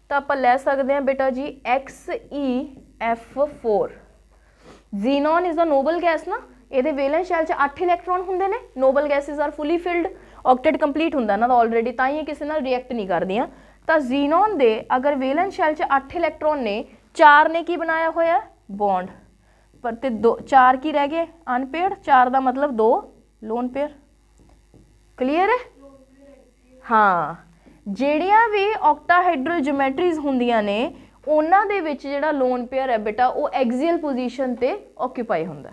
ਤਾਂ ਆਪਾਂ ਲੈ ਸਕਦੇ ਹਾਂ ਬੇਟਾ ਜੀ XeF4। Xenon is a noble gas ਨਾ, ਇਹਦੇ ਵੈਲੈਂਸ ਸ਼ੈਲ 'ਚ 8 ਇਲੈਕਟ੍ਰੋਨ ਹੁੰਦੇ ਨੇ। Noble gases are fully filled, octet complete ਹੁੰਦਾ ਇਹਨਾਂ ਦਾ ਆਲਰੇਡੀ, ਤਾਂ ਹੀ ਇਹ ਕਿਸੇ ਨਾਲ ਰਿਐਕਟ ਨਹੀਂ ਕਰਦੀਆਂ। ਤਾਂ ਜ਼ੀਨੋਨ ਦੇ ਅਗਰ ਵੈਲੈਂਸ ਸ਼ੈਲ 'ਚ 8 ਇਲੈਕਟ੍ਰੋਨ ਨੇ, 4 ਨੇ ਕੀ ਬਣਾਇਆ ਹੋਇਆ ਬੌਂਡ, ਪਰ ਤੇ 4 ਕੀ ਰਹਿ ਗਏ ਅਨਪੇਅਰਡ। 4 ਦਾ ਮਤਲਬ 2 ਲੋਨ ਪੇਅਰ। ਕਲੀਅਰ ਹੈ? ਹਾਂ, ਜਿਹੜੀਆਂ ਵੀ ਆਕਟਾਹਾਈਡਰਲ ਜਿਓਮੈਟਰੀਜ਼ ਹੁੰਦੀਆਂ ਨੇ ਉਹਨਾਂ ਦੇ ਵਿੱਚ ਜਿਹੜਾ ਲੋਨ ਪੇਅਰ ਹੈ ਬੇਟਾ ਉਹ ਐਕਸੀਅਲ ਪੋਜੀਸ਼ਨ ਤੇ ਆਕਿਊਪਾਈ ਹੁੰਦਾ।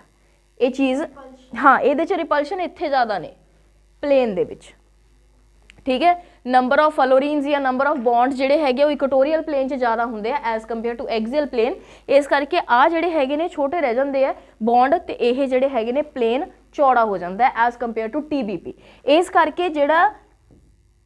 ਇਹ ਚੀਜ਼ ਹਾਂ, ਇਹਦੇ 'ਚ ਰਿਪਲਸ਼ਨ ਇੱਥੇ ਜ਼ਿਆਦਾ ਨੇ ਪਲੇਨ ਦੇ ਵਿੱਚ, ਠੀਕ ਹੈ। ਨੰਬਰ ਆਫ ਫਲੋਰੀਨਸ ਜਾਂ ਨੰਬਰ ਆਫ ਬੌਂਡਸ ਜਿਹੜੇ ਹੈਗੇ ਉਹ ਇਕੁਟੋਰੀਅਲ ਪਲੇਨ 'ਚ ਜ਼ਿਆਦਾ ਹੁੰਦੇ ਆ as compare to axial plane. ਇਸ ਕਰਕੇ ਆ ਜਿਹੜੇ ਹੈਗੇ ਨੇ ਛੋਟੇ ਰਹਿ ਜਾਂਦੇ ਆ ਬੌਂਡ, ਤੇ ਇਹ ਜਿਹੜੇ ਹੈਗੇ ਨੇ ਪਲੇਨ ਚੌੜਾ ਹੋ ਜਾਂਦਾ ਐਜ਼ ਕੰਪੇਅਰ ਟੂ TBP। ਇਸ ਕਰਕੇ ਜਿਹੜਾ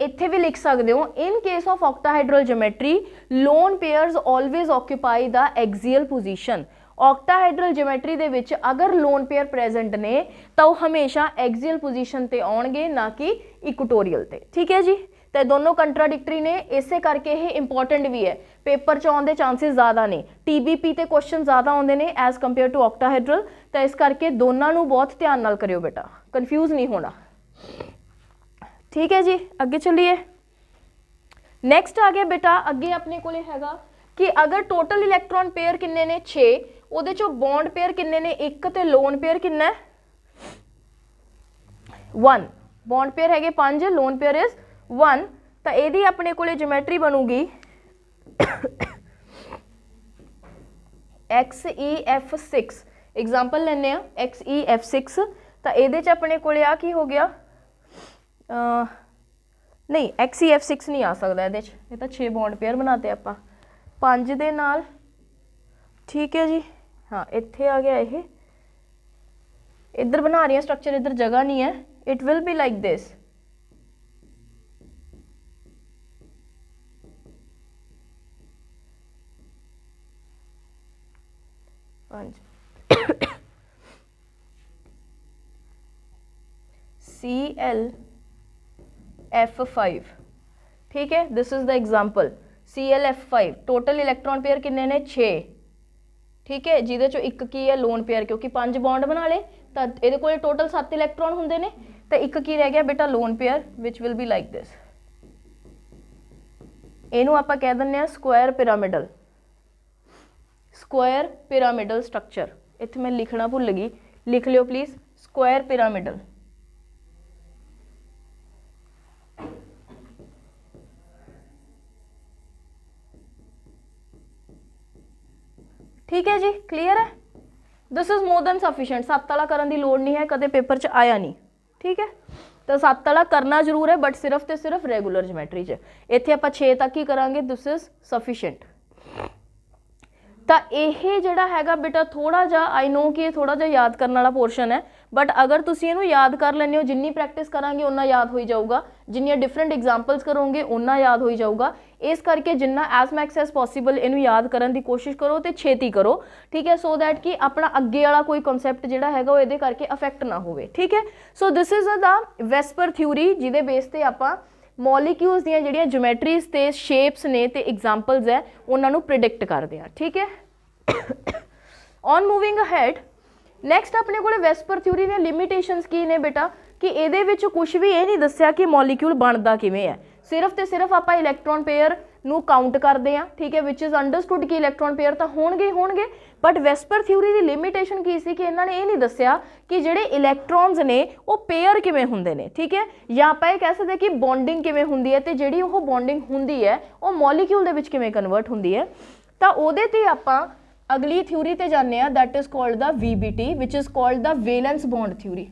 ਇੱਥੇ ਵੀ ਲਿਖ ਸਕਦੇ ਹੋ, in case of octahedral geometry lone pairs always occupy the axial position. Octahedral geometry ਦੇ ਵਿੱਚ ਅਗਰ ਲੋਨ ਪੇਅਰ ਪ੍ਰੈਜ਼ੈਂਟ ਨੇ ਤਾਂ ਉਹ ਹਮੇਸ਼ਾ ਐਕਸੀਅਲ ਪੋਜੀਸ਼ਨ ਤੇ ਆਉਣਗੇ, ਨਾ ਕਿ ਇਕੁਟੋਰੀਅਲ ਤੇ, ਠੀਕ ਹੈ ਜੀ। ਤੇ ਦੋਨੋਂ ਕੰਟਰਾਡਿਕਟਰੀ ਨੇ, ਇਸੇ ਕਰਕੇ ਇਹ ਇੰਪੋਰਟੈਂਟ ਵੀ ਹੈ, ਪੇਪਰ 'ਚ ਆਉਣ ਦੇ ਚਾਂਸਿਸ ਜ਼ਿਆਦਾ ਨੇ। TBP ਤੇ ਕੁਐਸਚਨ ਜ਼ਿਆਦਾ ਆਉਂਦੇ ਨੇ ਐਜ਼ ਕੰਪੇਅਰ ਟੂ ਆਕਟਾਹਾਈਡਰਲ, ਤਾਂ ਇਸ ਕਰਕੇ ਦੋਨਾਂ ਨੂੰ ਬਹੁਤ ਧਿਆਨ ਨਾਲ ਕਰਿਓ ਬੇਟਾ, ਕਨਫਿਊਜ਼ ਨਹੀਂ ਹੋਣਾ, ठीक है जी। अगे चलिए, नैक्सट आ गया बेटा, अगे अपने को हैगा कि अगर टोटल इलैक्ट्रॉन पेयर किन्ने ने 6, ਉਹਦੇ ਚੋਂ बॉन्ड पेयर किन्ने ने 1 ਤੇ लोन पेयर किन्ना है 1। बॉन्ड पेयर हैगे 5, लोन पेयर इज 1। ਤਾਂ ਇਹਦੀ ਆਪਣੇ ਕੋਲੇ ਜਿਓਮੈਟਰੀ ਬਣੂਗੀ XeF6। एग्जाम्पल ਲੈਣੇ ਆ XeF6। ਤਾਂ ਇਹਦੇ 'ਚ ਆਪਣੇ ਕੋਲੇ ਆ ਕੀ ਹੋ ਗਿਆ, नहीं XeF6 नहीं आ सकता ये, ये तो 6 बॉन्ड पेयर बनाते आप 5 दे नाल, ठीक है जी। हाँ, इत्थे आ गया ये, इधर बना रही है स्ट्रक्चर, इधर जगह नहीं है। It will be like this, ClF5, ठीक है। This is the example ClF5। Total electron pair किन्ने ने 6, ठीक है, जिहदे चों एक की है लोन पेयर, क्योंकि 5 बॉन्ड बना ले तो ये कोल टोटल 7 इलैक्ट्रॉन हुंदे ने, तो एक की रह गया बेटा lone pair, which will be like this. इहनूं आपां कह दिंदे आ square pyramidal, square pyramidal structure. इत्थे मैं लिखना भुल गई, लिख लियो प्लीज, स्क्वायर पिरामिडल। ठीक है जी, क्लीयर है। This is more than sufficient, 7 वाला करने की लोड़ नहीं है, कदे पेपर च आया नहीं, ठीक है। तो 7 वाला करना जरूर है, बट सिर्फ तो सिर्फ रेगूलर जियोमैट्री च। इत्थे आपां 6 तक ही करांगे, दिस इज सफिशिएंट। तो यह जोड़ा हैगा बेटा थोड़ा जा, आई नो कि थोड़ा जा याद करने वाला पोर्शन है, बट अगर तुसीं इहनूं याद कर लैंदे हो, जिन्नी प्रैक्टिस करांगे उन्ना याद हो जाऊगा, जिन्नियां डिफरेंट एग्जाम्पल्स करोगे उन्ना याद हो जाऊगा। इस करके जिन्ना एज मैक्स एज पॉसीबल इहनूं याद करने की कोशिश करो तो छेती करो, ठीक है, सो दैट कि अपना अगे वाला कोई कॉन्सैप्ट जिहड़ा हैगा वो इहदे करके अफेक्ट ना होवे, ठीक है। So this is the VSEPR theory, जिहदे बेस ते आपां मॉलिक्यूल्स दीयां जिहड़ियां ज्योमैट्रीज ते शेप्स ने ते एग्जाम्पल्स है उन्हां नूं प्रिडिक्ट करदे आ, ठीक है। ऑन मूविंग अहेड, नैक्सट अपने को वेस्पर थ्योरी ने लिमिटेशंस की ने बेटा, कि ये कुछ भी ये नहीं दसिया कि मॉलिक्यूल बनता किवें है, सिर्फ तो सिर्फ आप इलैक्ट्रॉन पेयर नू काउंट करते हैं, ठीक है, विच इज़ अंडरस्टूड कि इलैक्ट्रॉन पेयर तो होणगे, बट वेस्पर थ्योरी की लिमिटेशन की सी कि इन्होंने ये नहीं दसिया कि जिहड़े इलैक्ट्रॉन्स ने वो पेयर किवें हुंदे ने, ठीक है, या आप ये कह सकते कि बॉन्डिंग किवें हुंदी है, तो जिहड़ी वो बॉन्डिंग हुंदी है वो मॉलिक्यूल दे विच किवें कन्वर्ट हुंदी है। तो उहदे ते आपां अगली थ्योरी ते जाने, that is called the VBT, which is called the valence bond theory.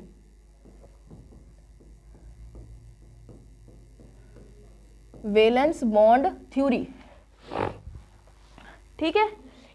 Valence bond theory, ठीक है।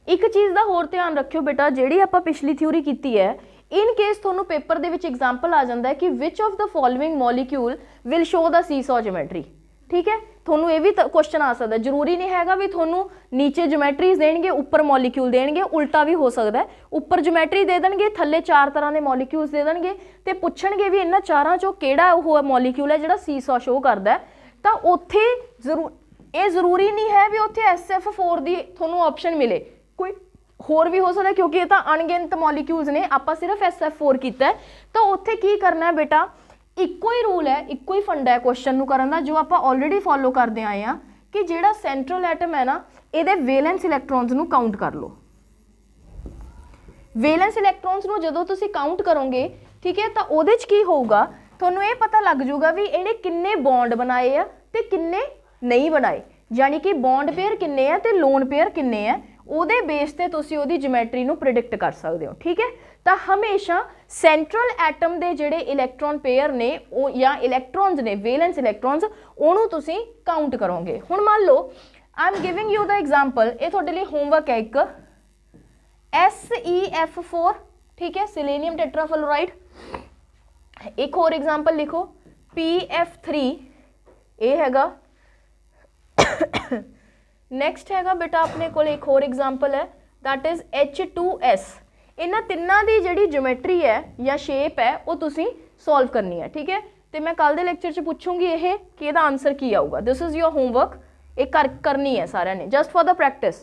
एक चीज़ का होर ध्यान रखियो बेटा, जिहड़ी आपां पिछली थ्योरी कीती है, इन केस तुहानूं पेपर दे विच एग्जाम्पल आ जाता है कि which of the following molecule will show the seesaw geometry, ठीक है। थोनू ये भी क्वेश्चन आ सकता है, जरूरी नहीं हैगा भी थोनू नीचे ज्योमैट्रीज देंगे ऊपर मॉलिक्यूल देंगे, उल्टा भी हो सकता है, ऊपर ज्योमैट्री दे देंगे, थल्ले 4 तरह के मॉलिक्यूल्स दे देंगे, तो पुछणगे भी इन्हां चारां चों किहड़ा वो मॉलिक्यूल है जिहड़ा सीसॉ शो करदा है, तो उत्थे जरूर ਇਹ ਜ਼ਰੂਰੀ ਨਹੀਂ ਹੈ ਵੀ ਉੱਥੇ SF4 ਦੀ ਤੁਹਾਨੂੰ ਆਪਸ਼ਨ ਮਿਲੇ, ਕੋਈ ਹੋਰ ਵੀ ਹੋ ਸਕਦਾ क्योंकि ਇਹ ਤਾਂ ਅਣਗਿਣਤ ਮੋਲੀਕਿਊਲਸ ਨੇ, ਆਪਾਂ ਸਿਰਫ SF4 ਕੀਤਾ ਹੈ। ਤਾਂ ਉੱਥੇ ਕੀ ਕਰਨਾ ਹੈ बेटा, ਇੱਕੋ ਹੀ रूल है, ਇੱਕੋ ਹੀ फंडा है क्वेश्चन ਨੂੰ ਕਰਨ ਦਾ जो ਆਪਾਂ ऑलरेडी फॉलो करते आए हैं कि ਜਿਹੜਾ सेंट्रल एटम है ना ਇਹਦੇ वैलेंस इलैक्ट्रॉन्स ਨੂੰ काउंट कर लो। वैलेंस इलैक्ट्रॉन्स ਨੂੰ ਜਦੋਂ ਤੁਸੀਂ काउंट करोगे ठीक है ਤਾਂ ਉਹਦੇ 'ਚ ਕੀ ਹੋਊਗਾ, ਤੁਹਾਨੂੰ ਇਹ ਪਤਾ ਲੱਗ ਜਾਊਗਾ ਵੀ ਇਹਨੇ ਕਿੰਨੇ ਬੌਂਡ ਬਣਾਏ ਆ ਤੇ ਕਿੰਨੇ ਨਹੀਂ ਬਣਾਏ, ਯਾਨੀ ਕਿ ਬੌਂਡ ਪੇਅਰ ਕਿੰਨੇ ਆ ਤੇ ਲੋਨ ਪੇਅਰ ਕਿੰਨੇ ਆ, ਉਹਦੇ ਬੇਸ ਤੇ ਤੁਸੀਂ ਉਹਦੀ ਜਿਓਮੈਟਰੀ ਨੂੰ ਪ੍ਰਿਡਿਕਟ ਕਰ ਸਕਦੇ ਹੋ। ਠੀਕ ਹੈ, ਤਾਂ ਹਮੇਸ਼ਾ ਸੈਂਟਰਲ ਐਟਮ ਦੇ ਜਿਹੜੇ ਇਲੈਕਟ੍ਰੋਨ ਪੇਅਰ ਨੇ ਉਹ ਜਾਂ ਇਲੈਕਟ੍ਰੋਨਸ ਨੇ ਵੈਲੈਂਸ ਇਲੈਕਟ੍ਰੋਨਸ, ਉਹਨੂੰ ਤੁਸੀਂ ਕਾਊਂਟ ਕਰੋਗੇ। ਹੁਣ ਮੰਨ ਲਓ I am giving you the example, ਇਹ ਤੁਹਾਡੇ ਲਈ ਹੋਮਵਰਕ ਹੈ ਇੱਕ, SeF4 ठीक है, सिलेनियम टेट्राफ्लोराइड। एक और एग्जाम्पल लिखो PF3, ये हैगा। नैक्सट हैगा बेटा अपने को एक और एग्जाम्पल है दैट इज H2S। इन्हां तिन्नां दी जिहड़ी ज्योमैट्री है या शेप है वो तुसीं सॉल्व करनी है। ठीक है, तो मैं कल दे लैक्चर च पूछूंगी ये कि इहदा आंसर की आऊगा। दिस इज योर होमवर्क, ये करनी है सारिਆਂ ने जस्ट फॉर द प्रैक्टिस।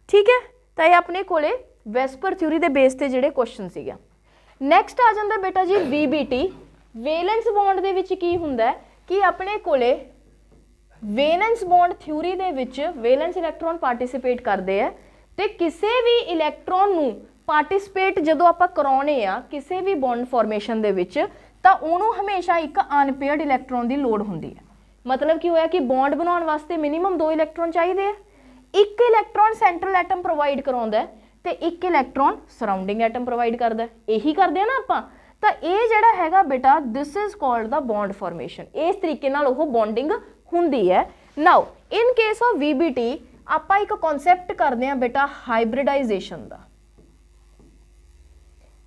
ठीक है, तो ये अपने कोले वैस्पर थ्योरी के बेस से जोड़े क्वेश्चन सीगे। नैक्सट आ जाता बेटा जी VBT। वेलेंस बॉन्ड दे विच की हुंदा है कि अपने कोले वेलेंस बॉन्ड थ्योरी दे विच वेलेंस इलैक्ट्रॉन पार्टिसिपेट करते हैं तो किसी भी इलैक्ट्रॉन नूं पार्टिसिपेट जदों आपां कराउने आ किसी भी बॉन्ड फॉर्मेशन दे विच तां उहनूं हमेशा एक अनपेयर्ड इलैक्ट्रॉन की लोड़ हुंदी है। मतलब की होया कि बॉन्ड बनाउण वास्ते मिनिमम 2 इलैक्ट्रॉन चाहिए, एक इलैक्ट्रॉन सेंट्रल एटम प्रोवाइड कराउंदा है तो एक इलैक्ट्रॉन सराउंडिंग एटम प्रोवाइड करता है। यही करते हैं ना आपां, तो ये जिहड़ा हैगा बेटा this is called the bond formation. इस तरीके नाल ओह बॉन्डिंग हुंदी है। Now in case of VBT आपां एक कॉन्सैप्ट करते हैं बेटा हाइब्रिडाइजेशन का।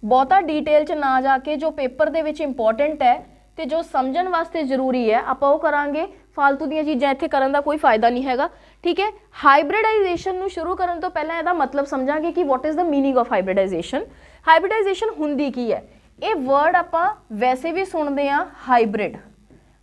बहुता डिटेल च ना जाके जो पेपर दे विच इंपॉर्टेंट है तो जो समझण वास्ते जरूरी है आपां ओह करांगे। फालतू दी चीज़ां इत्थे करन दा कोई फायदा नहीं हैगा। ठीक है, हाइब्रिडाइजेशन नूं शुरू करन तो पहले इहदा मतलब समझांगे कि what is the meaning of hybridisation. Hybridization हुंदी की है, ये वर्ड आपां वैसे भी सुनते हैं हाइब्रिड।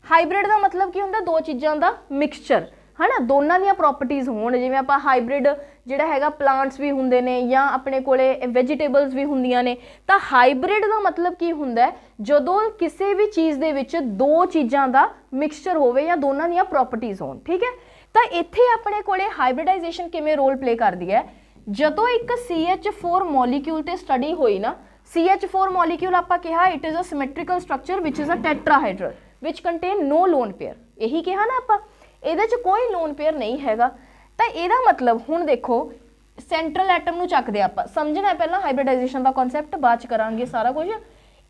हाइब्रिड का मतलब की हुंदा दो चीज़ों का मिक्सचर है ना, दोनों दी प्रॉपर्टीज़ होण। जिवें आपां हाइब्रिड जिहड़ा हैगा प्लांट्स भी हुंदे ने या अपने कोले वैजीटेबल्स भी हुंदियां ने। तो हाइब्रिड का मतलब की हुंदा है जदों किसी भी चीज़ दे विच दो चीज़ों का मिक्सचर होवे या दोनों दी प्रॉपर्टीज़ होण। ठीक है, तो इत्थे अपने कोले हाइब्रिडाइजेशन किवें रोल प्ले करदी है, जदों एक CH4 मॉलीक्यूल ते स्टडी होई ना, CH4 मॉलीक्यूल आपां कहा it is a symmetrical structure which is a tetrahedral which contain no lone pair. यही कहा ना आपां, ਇਹਦੇ 'ਚ कोई लोन पेयर नहीं हैगा। तो ਇਹਦਾ मतलब हुण देखो सेंट्रल एटम नूं चकदे आपां, समझना है पहला हाइब्रिडाइजेशन का कॉन्सैप्ट, बाद च करांगे सारा कुछ।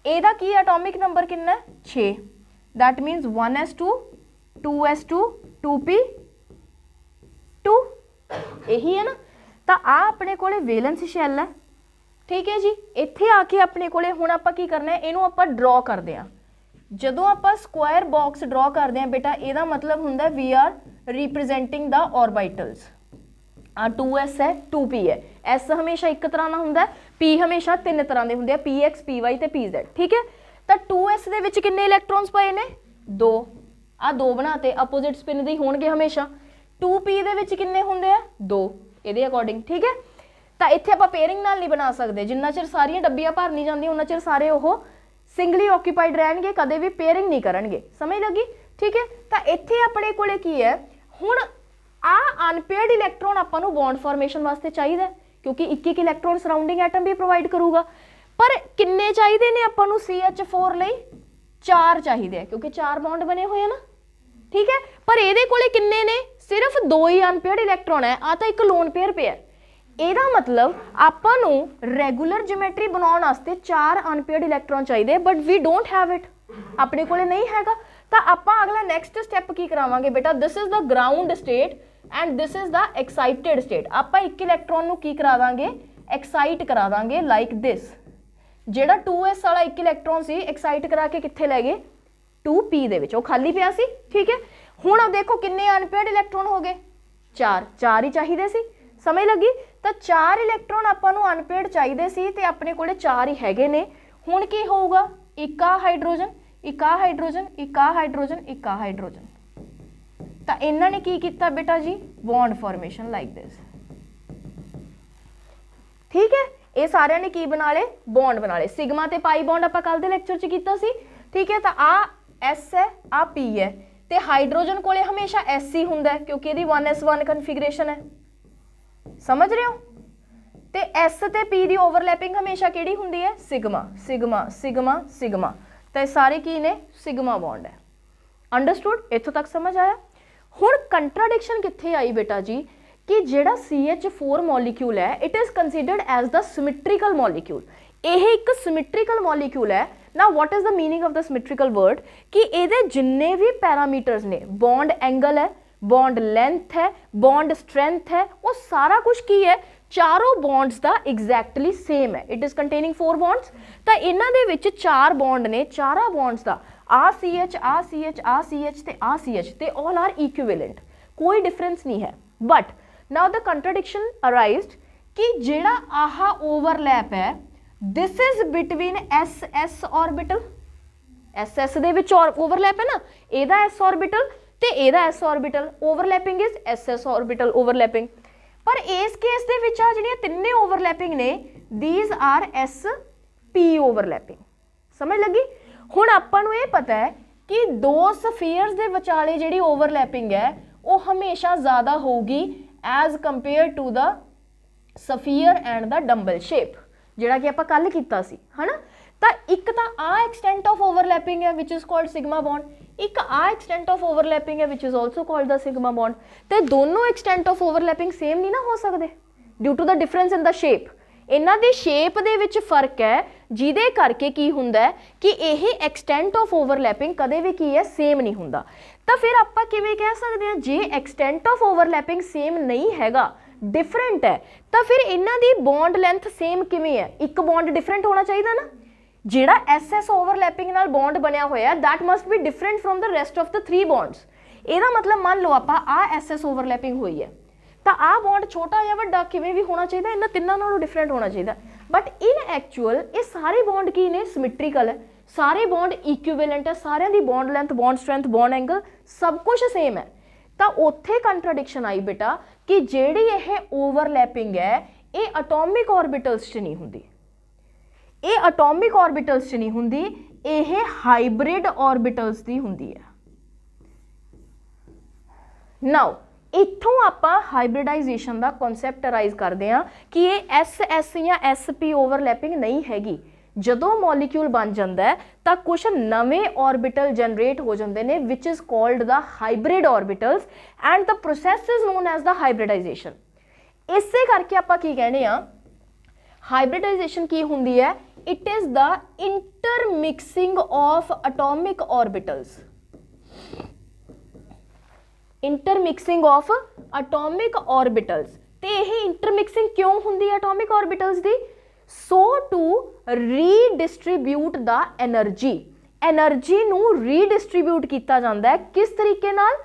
ਇਹਦਾ की एटॉमिक नंबर कितना है 6, दैट मीनस 1s2 2s2 2p2, यही है ना। तो आ अपने कोले वैलेंस शैल है। ठीक है जी, इत्थे आके अपने कोले हुण आपां की करना है, इहनूं आपां ड्रॉ करदे आ। जदों आपां स्क्वायर बॉक्स ड्रॉ करते हैं बेटा ਇਹਦਾ मतलब हुंदा we are representing the orbitals. 2s है 2p है, s हमेशा एक तरह का हुंदा है, p हमेशा 3 तरह के हुंदे, px py ते pz। ठीक है, तो 2s दे विच किन्ने इलैक्ट्रॉन्स पाए ने 2, आ 2 बनाते अपोजिट स्पिन दे होणगे हमेशा। 2p दे विच किन्ने हुंदे आ 2 ਇਹਦੇ अकॉर्डिंग। ठीक है, तो इत्थे आपां पेयरिंग नाल नहीं बना सकते, जिन्ना चिर सारियां डब्बियां भर नहीं जांदियां उन्ना चिर सारे ओह सिंगली ऑक्यूपाइड रहणगे, कदे भी पेयरिंग नहीं करनगे। समझ लगी? ठीक है, तो इत्थे अपने कोले की है हुण आ अनपेयर्ड इलैक्ट्रॉन आपां नूं बॉन्ड फॉर्मेशन वास्ते चाहिए क्योंकि एक इलैक्ट्रॉन सराउंडिंग एटम भी प्रोवाइड करूगा। पर किन्ने चाहिए ने आपां नूं CH4 लई 4 चाहिए क्योंकि 4 बॉन्ड बने हुए हैं ना। ठीक है, पर इहदे कोले किन्ने ने सिर्फ 2 ही अनपेयर्ड इलैक्ट्रॉन है, आ तां एक लोन पेयर पिया। ਇਹਦਾ मतलब ਆਪਾਂ ਨੂੰ ਰੈਗੂਲਰ ਜਿਓਮੈਟਰੀ ਬਣਾਉਣ ਵਾਸਤੇ 4 ਅਨਪੇਅਰਡ ਇਲੈਕਟ੍ਰੋਨ ਚਾਹੀਦੇ, but we don't have it, ਆਪਣੇ ਕੋਲੇ ਨਹੀਂ ਹੈਗਾ। ਤਾਂ ਆਪਾਂ ਅਗਲਾ ਨੈਕਸਟ ਸਟੈਪ ਕੀ ਕਰਾਵਾਂਗੇ ਬੇਟਾ, this is the ground state and this is the excited state. ਆਪਾਂ ਇੱਕ ਇਲੈਕਟ੍ਰੋਨ ਨੂੰ ਕੀ ਕਰਾ ਦਾਂਗੇ, ਐਕਸਾਈਟ ਕਰਾ ਦਾਂਗੇ ਲਾਈਕ ਦਿਸ। ਜਿਹੜਾ 2s ਵਾਲਾ ਇੱਕ ਇਲੈਕਟ੍ਰੋਨ ਸੀ ਐਕਸਾਈਟ ਕਰਾ ਕੇ ਕਿੱਥੇ ਲੈ ਗਏ 2p ਦੇ ਵਿੱਚ, ਉਹ ਖਾਲੀ ਪਿਆ ਸੀ। ਠੀਕ ਹੈ, ਹੁਣ ਦੇਖੋ ਕਿੰਨੇ ਅਨਪੇਅਰਡ ਇਲੈਕਟ੍ਰੋਨ ਹੋ ਗਏ 4 ਹੀ ਚਾਹੀਦੇ ਸੀ। समझ लगी? तो 4 इलैक्ट्रॉन आपां नूं अनपेयर्ड चाहिए सी ते अपने कोले 4 ही हैगे ने। हुण की होऊगा, एक आ हाइड्रोजन, एक आ हाइड्रोजन, एक आ हाइड्रोजन, एक आ हाइड्रोजन। ਤਾਂ ਇਹਨਾਂ ਨੇ ਕੀ ਕੀਤਾ बेटा जी बॉन्ड फॉर्मेशन लाइक दिस। ठीक है, ये सारे ने की बना ले बॉन्ड बना ले। सिग्मा ते पाई बॉन्ड आपां कल दे लेक्चर च कीता सी। ठीक है, तो आ एस है आ पी है ते हाइड्रोजन कोले हमेशा एस ही हुंदा है क्योंकि इहदी 1s1 कन्फिगरेशन है। समझ रहे हो? ते एस ते पी दी ओवरलैपिंग हमेशा किहड़ी हुंदी है सिग्मा सिग्मा सिग्मा सिग्मा। तो सारे की ने सिग्मा बॉन्ड है। अंडरस्टूड? इत्थों तक समझ आया? हुण कंट्राडिक्शन कित्थे आई बेटा जी कि जिहड़ा CH4 मॉलिक्यूल है it is considered as the symmetrical molecule. यह एक सिमेट्रिकल मॉलिक्यूल है ना। What is the meaning of the symmetrical word कि ये जिन्ने भी पैरामीटर्स ने, बॉन्ड एंगल है, बॉन्ड लेंथ है, बॉन्ड स्ट्रेंथ है, वो सारा कुछ की है चारों बॉन्ड्स का एग्जैक्टली सेम है। It is containing 4 bonds. तो इन्हां दे विच 4 बॉन्ड ने, चारों बॉन्ड्स का ACH ACH ACH ते ACH ते ऑल आर इक्विवेलेंट, कोई डिफरेंस नहीं है। But now the contradiction arised कि जेड़ा आहा ओवरलैप है this is between SS orbital. SS they which overlap है ना, एदा S ऑर्बिटल ते एदा S orbital, overlapping is SS orbital overlapping. पर इस केस दे विच आ जिहड़ियां तिन्ने ओवरलैपिंग ने दीज आर SP ओवरलैपिंग। समझ लगी? हुण आपां नूं इह पता है कि दो स्फीयर्स दे विचाले जिहड़ी ओवरलैपिंग है वो हमेशा ज़्यादा होगी as compare to the sphere and the dumbbell shape, जिहड़ा कि आपां कल कीता सी, है ना। तो एक तो आ एक्सटेंट ऑफ ओवरलैपिंग है which is called sigma bond, एक आ एक्सटेंट ऑफ ओवरलैपिंग है which is also called the sigma bond. तो दोनों एक्सटेंट ऑफ ओवरलैपिंग सेम नहीं ना हो सकते due to the difference in the shape. इन्हां दी शेप दे विच फर्क है जिहदे करके की हुंदा है कि यह एक्सटेंट ऑफ ओवरलैपिंग कदे भी की है सेम नहीं हुंदा। तो फिर आपां किवें कह सकते हैं जे एक्सटेंट ऑफ ओवरलैपिंग सेम नहीं हैगा, डिफरेंट है, तो फिर इन्हां दी बॉन्ड लेंथ सेम किवें है? एक बॉन्ड डिफरेंट होना चाहिए ना। जिहड़ा SS ओवरलैपिंग नाल बॉन्ड बनया होया that must be different from the rest of the 3 bonds. ਇਹਦਾ मतलब मान लो आपां आ SS ओवरलैपिंग हुई है तो आ बॉन्ड छोटा या वड्डा किवें भी होना चाहिए, इन्हां तिन्नां नालों डिफरेंट होना चाहिए। बट इन एक्चुअल ये सारे बॉन्ड की ने सिमेट्रिकल है, सारे बॉन्ड इक्विवेलेंट है, सारे दी bond length, bond strength, bond angle सब कुछ सेम है। तो उत्थे कंट्राडिक्शन आई बेटा कि जिहड़ी यह ओवरलैपिंग है ये अटोमिक ऑर्बिटल्स च नहीं हुंदी, ये अटोमिक ऑर्बिटल्स च नहीं हुंदी, ये हाइब्रिड ऑर्बिटल्स दी हुंदी है। नाउ इत्थों आपां हाइब्रिडाइजेशन का कॉन्सैप्ट अराइज करते हैं कि ये SS या SP ओवरलैपिंग नहीं हैगी। जदों मॉलिक्यूल बन जाता है तो कुछ नवे ऑर्बिटल जनरेट हो जाते हैं which is called the hybrid orbitals and the process is known as the hybridization. इसे करके आपां की कहने आ हाइब्रिडाइजेशन की हुंदी है, it is the intermixing of atomic orbitals. Intermixing of atomic orbitals. तो यह इंटरमिक्सिंग क्यों हुंदी है अटोमिक ऑर्बिटल्स दी? So to redistribute the energy, energy नू रीडिस्ट्रीब्यूट किया जाता है किस तरीके नाल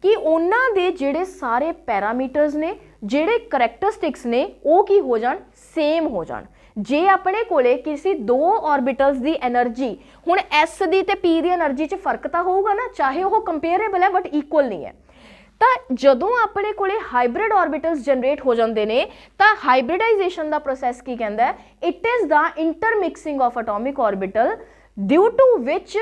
कि उन्हां दे जिहड़े सारे पैरामीटर्स ने, जिहड़े करैक्टरिस्टिक्स ने वो की हो जाण सेम हो जाण। जे अपने कोले किसी दो ऑर्बिटल्स दी एनर्जी, हुण S दी ते P दी एनर्जी च फर्क तो होगा ना, चाहे वो कंपेरेबल है बट इक्वल नहीं है। तो जदों अपने कोले हाइब्रिड ऑर्बिटल्स जनरेट हो जाते हैं तो हाइब्रिडाइजेशन का प्रोसैस की कहता है, it is the intermixing of atomic orbital due to which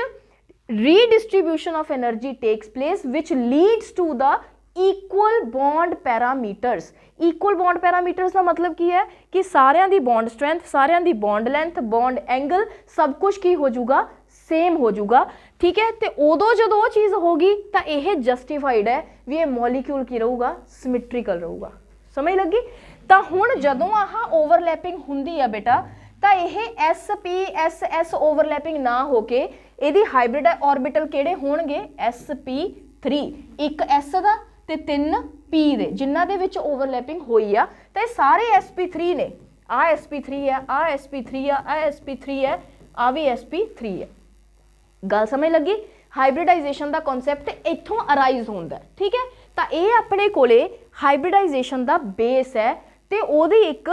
redistribution of energy takes place which leads to the equal bond parameters। equal bond parameters का मतलब की है कि सारिਆਂ ਦੀ bond strength, सारिਆਂ ਦੀ bond length, bond angle सब कुछ की हो जाऊगा same हो जाऊगा। ठीक है, तो उदों जो वो चीज़ होगी तो यह जस्टिफाइड है भी ये मॉलिक्यूल की रहूगा सिमेट्रिकल रहूगा। समझ लगी? तो हुण जदों आह ओवरलैपिंग हुंदी है बेटा तो यह SP SS ओवरलैपिंग ना होके यदि हाइब्रिड ऑर्बिटल किहड़े होणगे SP3, एक S का ते 3 P दे जिन्हां दे विच ओवरलैपिंग होई आ तो ये सारे SP3 ने। आ SP3 है, आ SP3 है, आ SP3 है, आ भी SP3 है। गल समझ लगी? हाइब्रिडाइजेशन का कॉन्सैप्ट इत्थों अराइज होंदा है। ठीक है, तो ये अपने कोले हाइब्रिडाइजेशन का बेस है तो ओदी एक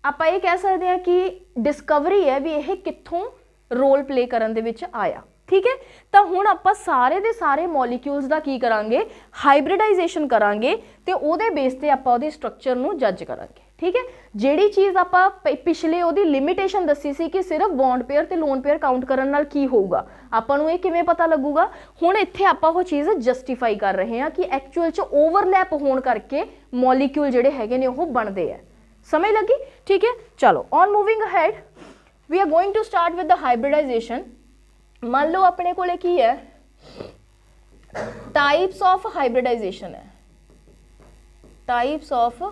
आप ये कह सकते हैं कि डिस्कवरी है भी यह कित्थों रोल प्ले करन दे विच आया। ठीक है। तो हुण आपां सारे दे सारे मॉलिक्यूल्स का की करांगे, हाइब्रिडाइजेशन करांगे ते उहदे बेस ते आपां उहदे स्ट्रक्चर नूं जज करांगे, ठीक है। जिहड़ी चीज़ आपां पिछले उहदी लिमिटेशन दसी सी कि सिर्फ बॉन्ड पेयर ते लोन पेयर काउंट करन नाल की होऊगा, आपां नूं इह किवें पता लगूगा। हुण इत्थे आपां ओह चीज़ जस्टिफाई कर रहे हैं कि एक्चुअल च ओवरलैप होण करके मॉलिक्यूल जिहड़े हैगे ने ओह बनदे आ। समझ लगी, ठीक है। चलो on moving ahead, we are going to start with the hybridisation. मान लो अपने को की है टाइप्स ऑफ हाइब्रिडाइजेशन है, टाइप्स ऑफ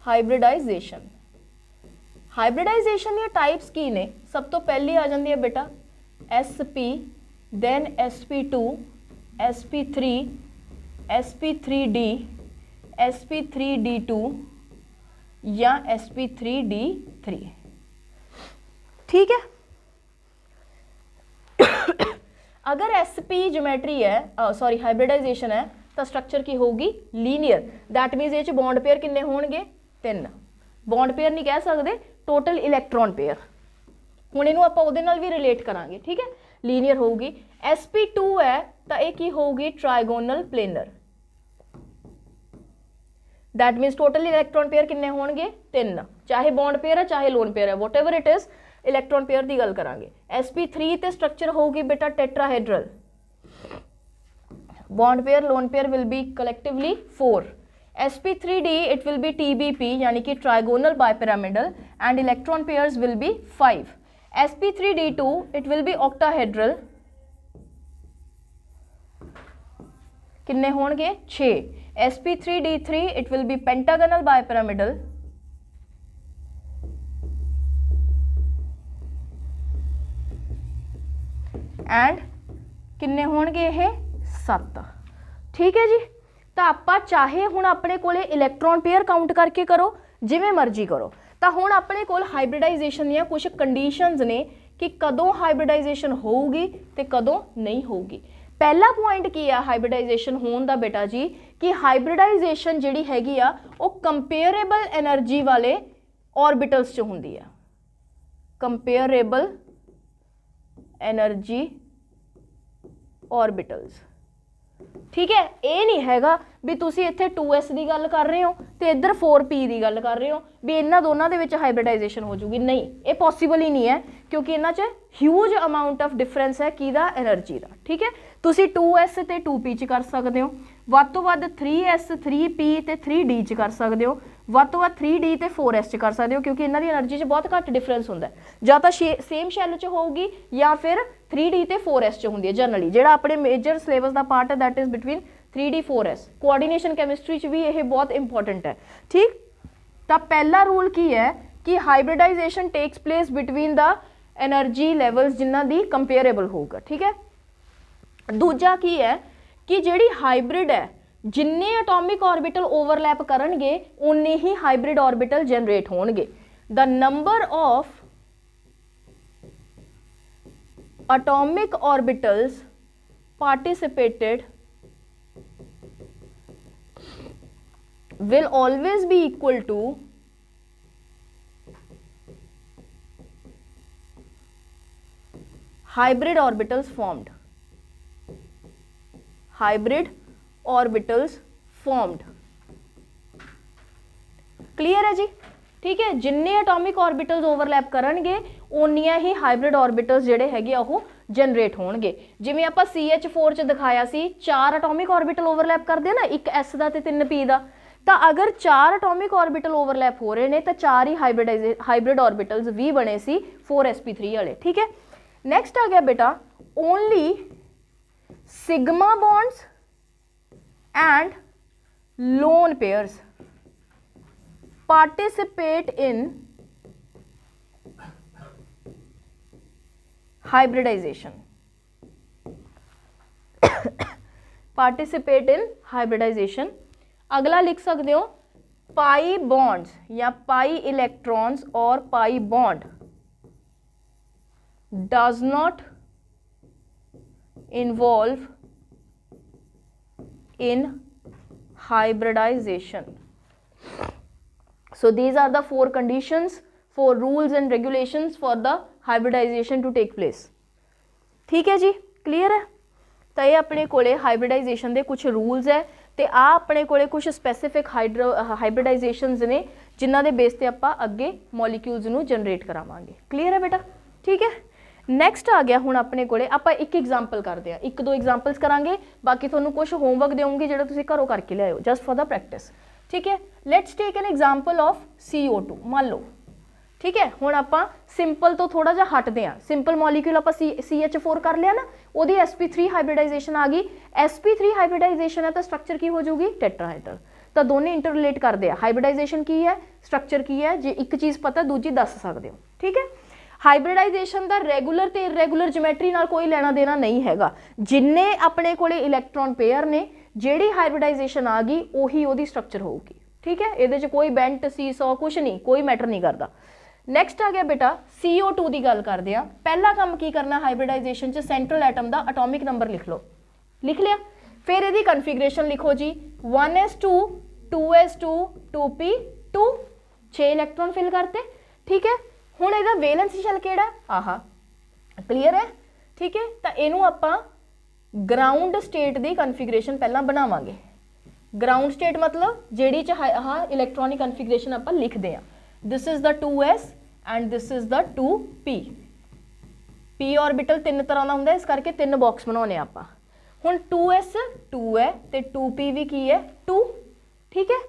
हाइब्रिडाइजेशन। हाइब्रिडाइजेशन या टाइप्स की ने, सब तो पहली आ जाती है बेटा sp, then sp2, sp3, sp3d, sp3d2 या sp3d3, ठीक है। अगर sp ज्योमेट्री है, सॉरी हाइब्रिडाइजेशन है, तो स्ट्रक्चर की होगी लीनियर। दैट मीनस ये बॉन्ड पेयर किन्ने होणगे 3, बॉन्ड पेयर नहीं कह सकते, टोटल इलैक्ट्रॉन पेयर। हुण इहनूं आपां उहदे नाल भी रिलेट करांगे, ठीक है। लीनियर होगी। sp2 है तो ये की होगी trigonal planar. That मीनस total electron pair किन्ने होणगे 3, चाहे बॉन्ड पेयर है चाहे लोन पेयर है, what ever it is, electron pair की गल करांगे। sp3 ते स्ट्रक्चर होगी बेटा tetrahedral. Bond pair lone pair will be collectively 4। sp3d it will be tbp यानी कि trigonal bipyramidal and electron pairs will be 5। sp3d2 it will be octahedral, किन्ने होणगे 6। sp3d3 it will be pentagonal bipyramidal and किन्ने होणगे ये 7, ठीक है जी। तो आपां चाहे हुण अपने कोले इलैक्ट्रॉन पेयर काउंट करके करो, जिवें मर्जी करो। तो हुण अपने कोल हाइब्रिडाइजेशन दीयां कुछ कंडीशनस ने कि कदों हाइब्रिडाइजेशन होगी ते कदों नहीं होगी। पहला पॉइंट की है हाइब्रिडाइजेशन होने का बेटा जी, कि हाइब्रिडाइजेशन जिहड़ी हैगी आ वो कंपेयरेबल एनर्जी वाले ऑर्बिटल्स च हुंदी है। कंपेयरेबल एनर्जी ऑर्बिटल्स, ठीक है। ये नहीं हैगा भी तुसी इत्थे 2s की गल कर रहे हो तो इधर 4p की गल कर रहे हो भी इन्हां दोनों दे विच हाइब्रिडाइजेशन हो जूगी, नहीं, ये पॉसीबल ही नहीं है, क्योंकि इन्हां च ह्यूज अमाउंट ऑफ डिफरेंस है किहदा, एनर्जी का, ठीक है। तुसी 2s ते 2p च कर सकते हो, वध तो वध 3s 3p ते 3d च कर सकते हो, वध तो वध 3d ते 4s च कर सकते हो, क्योंकि इन्हां दी एनर्जी च बहुत घट डिफरेंस हुंदा है। जां तां सेम शैल च होगी या फिर 3d ते 4s च हुंदी है जनरली। जिहड़ा अपने मेजर सिलेबस का पार्ट है that is between 3d 4s। Coordination chemistry च भी यह बहुत इंपॉर्टेंट है, ठीक। तो पहला रूल की है कि hybridisation takes place between the energy levels जिन्हां दी कंपेयरेबल होगा, ठीक है। दूजा की है कि जिहड़ी हाइब्रिड है जिन्ने एटॉमिक ऑर्बिटल ओवरलैप करनगे उन्ने ही हाइब्रिड ऑर्बिटल जनरेट होणगे। The number of atomic orbitals participated will always be equal to hybrid orbitals formed, hybrid orbitals formed, clear है जी, ठीक है। जिन्ने एटॉमिक ऑर्बिटल्स ओवरलैप करनगे उन्नियां ही हाइब्रिड ऑर्बिटल्स जिहड़े हैगे वो जनरेट होणगे। जिवें आपां CH4 च दिखाया सी 4 एटॉमिक ऑर्बिटल ओवरलैप करदे ना, एक S दा ते 3 P दा, तो अगर 4 एटॉमिक ऑर्बिटल ओवरलैप हो रहे हैं तो 4 ही हाइब्रिड ऑर्बिटल्स भी बने सी 4sp3 वाले, ठीक है। नैक्सट आ गया बेटा only sigma bonds and lone pairs participate in hybridization, participate in hybridization। अगला लिख सकते हो पाई बॉन्ड्स या पाई इलेक्ट्रॉन्स और pi bond does not involve in hybridization। So these are the 4 conditions, 4 rules and regulations for the hybridization to take place. ठीक है जी, clear है। तो ये अपने कोले हाइब्रिडाइजेशन के कुछ रूल्स है, तो आ अपने कोले कुछ स्पैसीफिक हाइब्रिडाइजेशनस ने जिन्हों के बेस पर आप अगे मॉलिक्यूल्स नू जनरेट करावांगे। क्लीयर है बेटा, ठीक है। नैक्सट आ गया हुण अपने कोले, आप एक एग्जाम्पल करते हैं, एक दो एग्जाम्पल्स करांगे, बाकी तुहानूं कुछ होमवर्क देऊँगी जो तुसीं घरों करके लियाओ जस्ट फॉर द प्रैक्टिस। ठीक है, let's take an example of CO2 मान लो। ठीक है, हुण आपां सिंपल तो थोड़ा जा हटते हैं, सिंपल मॉलिक्यूल आपां CH4 कर लिया ना, वो sp3 हाइब्रिडाइजेशन आ गई। sp3 हाइब्रिडाइजेशन है तो स्ट्रक्चर की हो जाऊगी टेट्राहेड्रल। तो दोनों इंटररिलेट करते हैं, हाइब्रिडाइजेशन की है, स्ट्रक्चर की है, जे एक चीज़ पता दूजी दस सकते हो। ठीक है, हाइब्रिडाइजेशन का रेगूलर तो इरेगूलर जिमेट्री नाल कोई लेना देना नहीं हैगा, जिन्ने अपने कोले इलैक्ट्रॉन पेयर ने जिहड़ी हाइब्रिडाइजेशन आ गई उही उहदी स्ट्रक्चर होगी। ठीक है, ये कोई बेंट सीसॉ कुछ नहीं, कोई मैटर नहीं करता। नैक्सट आ गया बेटा CO2 की गल करते हैं। पहला काम की करना हाइब्रिडाइजेशन च सेंट्रल एटम का एटॉमिक नंबर लिख लो, लिख लिया। फिर यदि कन्फिगरेशन लिखो जी 1s2 2s2 2p2, 6 electron fill करते। ठीक है, हुण इहदा वैलेंसी शेल किहड़ा आहा, क्लीयर है। ठीक है, तो इनू आपां ग्राउंड स्टेट की कन्फिगरेशन पहला बनावांगे। ग्राउंड स्टेट मतलब जिहड़ी च इलैक्ट्रॉनिक कन्फिगरेशन आपां लिखते हैं, this is the 2s and this is the 2p। p orbital तीन तरह का होंगे, इस करके तीन बॉक्स बनाने आपां। हुण 2s 2 है तो 2p भी की है 2। ठीक है,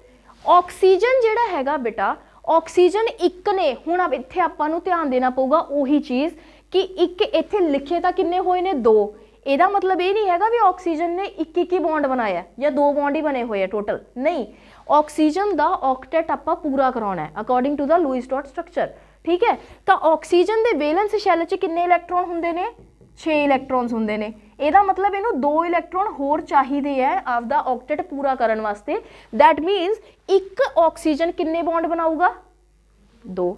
ऑक्सीजन जिहड़ा हैगा बेटा, ऑक्सीजन एक ने, हुण अब इत्थे आपां नूं ध्यान देना पऊगा उही चीज़ कि एक इत्थे लिखे तां किन्ने होए ने 2। ਇਹਦਾ मतलब ये नहीं है भी ऑक्सीजन ने एक ही बॉन्ड बनाया या 2 बॉन्ड ही बने हुए टोटल, नहीं। ऑक्सीजन का ऑक्टेट आप पूरा कराना है according to the Lewis dot structure. ठीक है, तो ऑक्सीजन के वैलेंस शैल च किन्ने इलैक्ट्रॉन होंदे ने, 6 इलैक्ट्रॉन्स होंदे ने। ਇਹਦਾ मतलब इनू 2 इलैक्ट्रॉन होर चाहिए है आपदा ऑक्टेट पूरा करने वास्ते। दैट मीनस एक ऑक्सीजन किन्ने बॉन्ड बनाऊगा 2,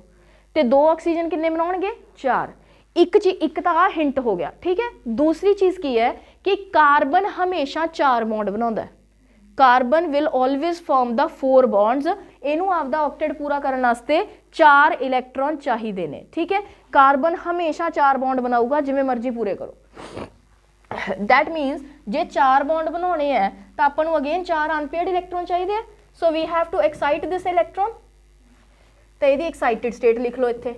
तो 2 ऑक्सीजन किन्ने बनाउणगे 4। एक तो आ हिंट हो गया। ठीक है, दूसरी चीज़ की है कि कार्बन हमेशा 4 बॉन्ड बनाता है। Carbon will always form the 4 bonds. इनू आपदा ऑक्टेट पूरा करने वास्ते 4 इलैक्ट्रॉन चाहिए ने। ठीक है, कार्बन हमेशा 4 बॉन्ड बनाऊगा, जिमें मर्जी पूरे करो। दैट मीनस जे 4 बॉन्ड बनाने हैं तो आपां नूं अगेन 4 अनपेयर्ड इलैक्ट्रॉन चाहिए, so we have to excite this electron. तो ये एक्साइटेड स्टेट लिख लो इत्थे।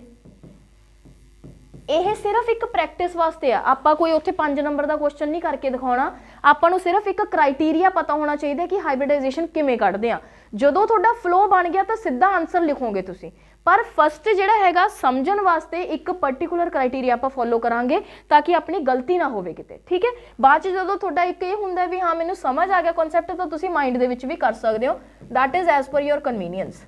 यह सिर्फ एक प्रैक्टिस वास्ते आ, आपां कोई उत्थे 5 नंबर का क्वेश्चन नहीं करके दिखाना, आपां नूं सिर्फ एक क्राइटेरिया पता होना चाहिए कि हाइब्रिडाइजेशन किवें कढदे आ। जदों तुहाडा फ्लो बन गया तो सीधा आंसर लिखोगे तुसीं, पर फस्ट जिहड़ा हैगा समझण वास्ते एक पर्टिकुलर क्राइटेरिया आपां फॉलो करांगे ताकि अपनी गलती ना होवे किते। ठीक है, बाद जदों तुहाडा एक ये हुंदा भी हाँ मैनूं समझ आ गया कॉन्सैप्ट, तो तुसीं माइंड दे विच भी कर सकदे हो। That is as per your convenience,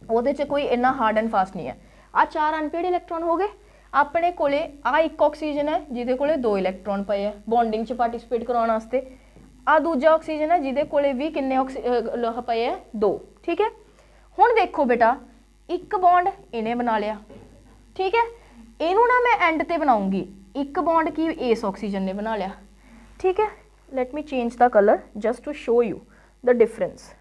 ਉਹਦੇ 'ਚ कोई इन्ना हार्ड एंड फास्ट नहीं है। आ 4 अनपेयर्ड इलैक्ट्रॉन हो गए अपने कोले। आ एक ऑक्सीजन है जिहदे कोले 2 इलैक्ट्रॉन पे है बॉन्डिंग च पार्टिसिपेट कराने वास्ते। आ दूजा ऑक्सीजन है जिहदे कोले भी किन्ने पे है 2। ठीक है, हुण देखो बेटा एक बॉन्ड इन्हें बना लिया। ठीक है, इनू ना मैं एंड ते बनाऊंगी, एक बॉन्ड की इस ऑक्सीजन ने बना लिया। ठीक है, let me change the colour just to show you the difference.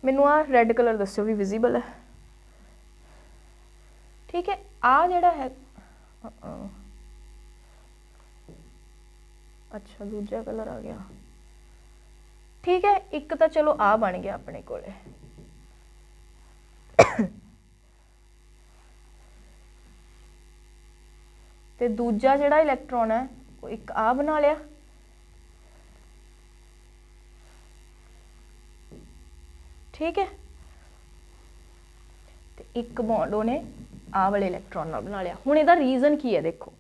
मैनू आ रैड कलर दस्यो भी विजिबल है। ठीक है, आ जिहड़ा है अच्छा दूजा कलर आ गया। ठीक है, एक तो चलो आ बन गया अपने कोले। ते दूजा जिहड़ा इलैक्ट्रॉन है वो एक आ बना लिया। ठीक है, ते एक बॉन्ड उन्हें आ वाले इलैक्ट्रॉन नाल बना लिया। हुण इहदा रीजन की है, देखो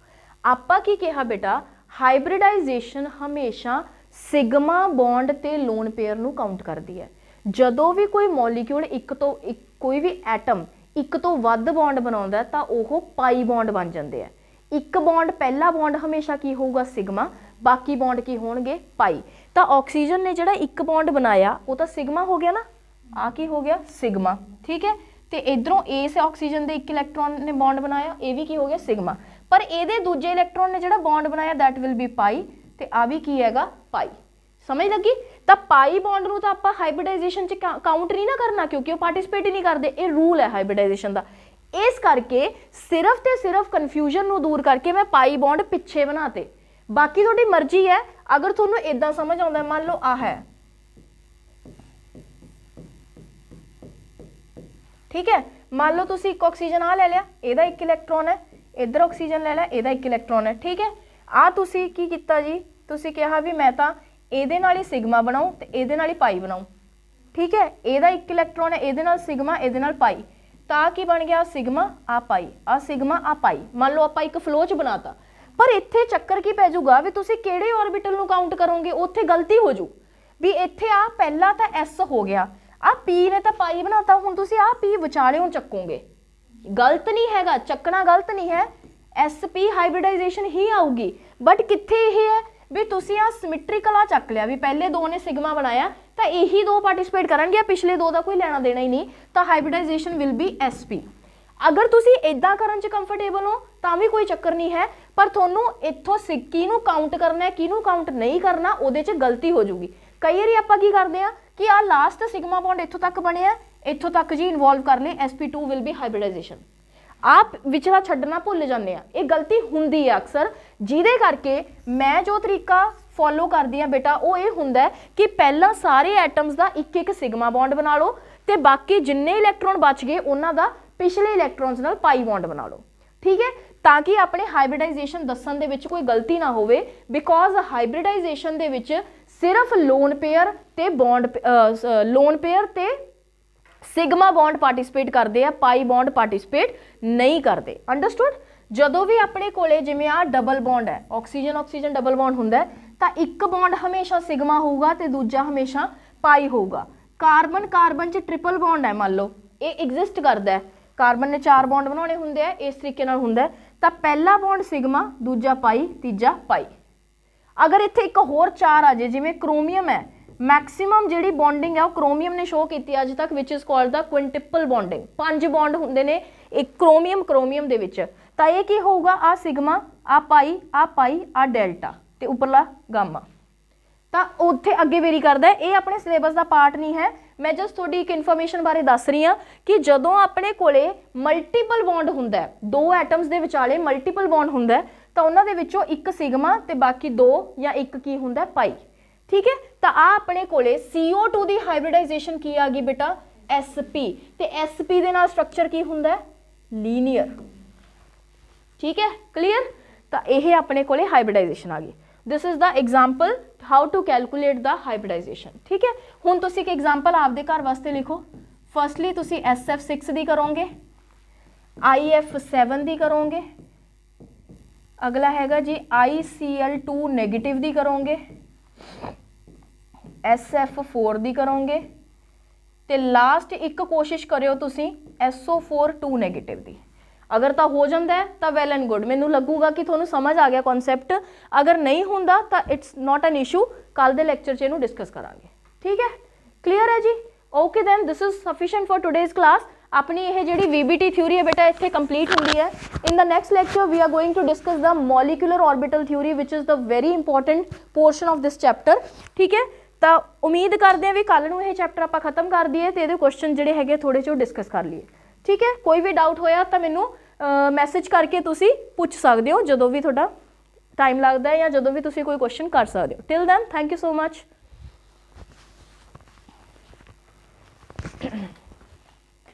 आपां की कहा बेटा हाइब्रिडाइजेशन हमेशा सिग्मा बॉन्ड ते लोन पेयर नूं काउंट करती है। जदों भी कोई मॉलीक्यूल एक तो कोई भी एटम एक तो वध बॉन्ड बनाउंदा है तां ओह पाई बॉन्ड बन जाते हैं। एक बॉन्ड पहला बॉन्ड हमेशा की होगा सिग्मा, बाकी बॉन्ड की होणगे पाई। तो ऑक्सीजन ने जिहड़ा एक बॉन्ड बनाया वो तो सिग्मा हो गया ना, आ की हो गया सिग्मा। ठीक है, तो इधरों इस ऑक्सीजन के एक इलैक्ट्रॉन ने बॉन्ड बनाया, ये भी की हो गया सिग्मा, पर ये दूजे इलैक्ट्रॉन ने जिहड़ा बॉन्ड बनाया दैट विल बी पाई, तो आ भी की हैगा पाई। समझ लगी? तो पाई बॉन्ड नूं तां आपां हाइब्रिडाइजेशन च काउंट नहीं ना करना क्योंकि वो पार्टिसिपेट ही नहीं करते। ये रूल है हाइब्रिडाइजेशन का। इस करके सिर्फ ते सिर्फ कन्फ्यूजन नूं दूर करके मैं पाई बॉन्ड पिछे बनाते। बाकी तुहाडी मर्जी है, अगर तुहानूं इदां समझ आउंदा, मान लो आ है, ठीक है, मान लो तुसी एक ऑक्सीजन आ ले लिया, इहदा एक इलैक्ट्रॉन है, इधर ऑक्सीजन ले लिया, इहदा एक इलैक्ट्रॉन है, ठीक है। आ तुसी की कीता जी, तुसी कहा भी मैं तां इहदे नाल ही सिग्मा बनाऊं ते इहदे नाल ही पाई बनाऊं, ठीक है। इहदा एक इलैक्ट्रॉन है, इहदे नाल सिग्मा, इहदे नाल पाई, तां की बन गया सिग्मा आ पाई, आ सिग्मा आ पाई। मान लो आपां एक फ्लो च बनाता, पर इत्थे चक्कर की पै जूगा भी तुसी किहड़े ऑर्बिटल नूं काउंट करोगे, उत्थे गलती हो जू भी इत्थे आ पहला तां एस हो गया, आ पी ने तां पाई बनाता, हुण तुसी आ पी विचालियों चकोगे, गलत नहीं हैगा, चकना गलत नहीं है, एस पी हाइब्रिडाइजेशन ही आऊगी। बट कित्थे ये है भी तुसी आ सिमिट्रिकल आ चक लिया भी पहले दो ने सिग्मा बनाया तो यही दो पार्टिसिपेट करनगे, पिछले दो का कोई लेना देना ही नहीं, तो hybridisation will be S P. अगर तुसी इदां करन च कंफर्टेबल हो तां भी कोई चक्कर नहीं है, पर थोनू इत्थों किनू काउंट करना है किनू काउंट नहीं करना उहदे च गलती हो जूगी। कई बार आपां की करदे आ कि आ लास्ट सिग्मा बॉन्ड इत्थों तक बनिया, इत्थों तक जी इन्वॉल्व कर ले, sp2 विल बी हाइब्रिडाइजेशन, आप विचला छड्डना भुल जाते हैं। ये गलती हुंदी है अक्सर, जिहदे करके मैं जो तरीका फॉलो करदी हाँ बेटा वो ये हुंदा है कि पहला सारे एटम्स का एक एक सिग्मा बॉन्ड बना लो, तो बाकी जिन्ने इलैक्ट्रॉन बच गए उन्हों का पिछले इलैक्ट्रॉन्स नाल पाई बॉन्ड बना लो, ठीक है, ताकि अपने हाइब्रिडाइजेशन दस्सण दे विच कोई गलती ना होवे। बिकॉज हाइब्रिडाइजेशन दे विच सिर्फ लोन पेयर ते बॉन्ड लोन पेयर ते सिग्मा बॉन्ड पार्टिसिपेट करते हैं, पाई बॉन्ड पार्टिसिपेट नहीं करते। अंडरस्टूड। जदों भी अपने कोले जिवें आ डबल बॉन्ड है, ऑक्सीजन ऑक्सीजन डबल बॉन्ड हुंदा है, तो एक बॉन्ड हमेशा सिग्मा होगा तो दूजा हमेशा पाई होगा। कार्बन कार्बन च ट्रिपल बॉन्ड है, मान लो ये एग्जिस्ट करता है, कार्बन ने 4 बॉन्ड बनाने होंगे है, इस तरीके नाल हुंदा है, तो पहला बॉन्ड सिग्मा, दूजा पाई, तीजा पाई। अगर इत्थे एक होर 4 आ जाए, जिवें क्रोमियम है, मैक्सीमम जिहड़ी बॉन्डिंग है वो क्रोमियम ने शो की अज तक, which is called the quintuple bonding. 5 bond होंदे ने एक क्रोमियम क्रोमियम दे विच, तां ये की होगा, आ सिग्मा, आ पाई, आ डेल्टा ते उपरला गामा। तो उत्थे अगे वेरी करदा है, ये अपने सिलेबस का पार्ट नहीं है, मैं जस्ट थोड़ी एक इन्फॉर्मेशन बारे दस रही हाँ कि जदों अपने कोले मल्टीपल बॉन्ड हुंदा है, 2 एटम्स दे विचाले मल्टीपल बॉन्ड हुंदा है, तो उन्हां दे विचों एक सिग्मा ते बाकी 2 या एक की हुंदा है पाई, ठीक है। तो आ अपने कोले CO2 की हाइब्रिडाइजेशन की आ गई बेटा SP, ते SP दे नाल स्ट्रक्चर की हुंदा है लीनियर, ठीक है, क्लीयर। तो यह अपने कोले हाइब्रिडाइजेशन आ गई। This is the example how to calculate the hybridisation, ठीक है। हुण तुसीं एक एग्जाम्पल आपदे घर वास्ते लिखो। फर्स्टली तुसीं SF6 दी करोगे, IF7 दी करोगे, अगला हैगा जी ICl2 नैगेटिव दी करोगे, SF4 दी करोगे, ते लास्ट एक कोशिश करियो तुसीं SO4 2 नैगेटिव दी। अगर तो हो जाता है तो वैल एंड गुड, मैनू लगूगा कि थोनू समझ आ गया कॉन्सैप्ट। अगर नहीं होंदा तो इट्स नॉट एन इशू, कल दे लैक्चर च इहनू डिस्कस करांगे, ठीक है, क्लीयर है जी। Okay then, this is sufficient for today's class. अपनी यह जी VBT थ्योरी है बेटा इत्थे कंप्लीट होंदी है। In the next lecture we are going to discuss the molecular orbital theory which is the very important portion of this chapter, ठीक है। तो उम्मीद करते हैं भी कल नूं यह चैप्टर आप खत्म कर दिए तो ये क्वेश्चन जोड़े है थोड़े जो डिस्कस कर लिए, ठीक है। कोई भी डाउट होया तो मैनू मैसेज करके तुसी पूछ सकते हो जदों भी थोड़ा टाइम लगता है, या जदों भी तुसी कोई क्वेश्चन कर सकते हो। Till then thank you so much.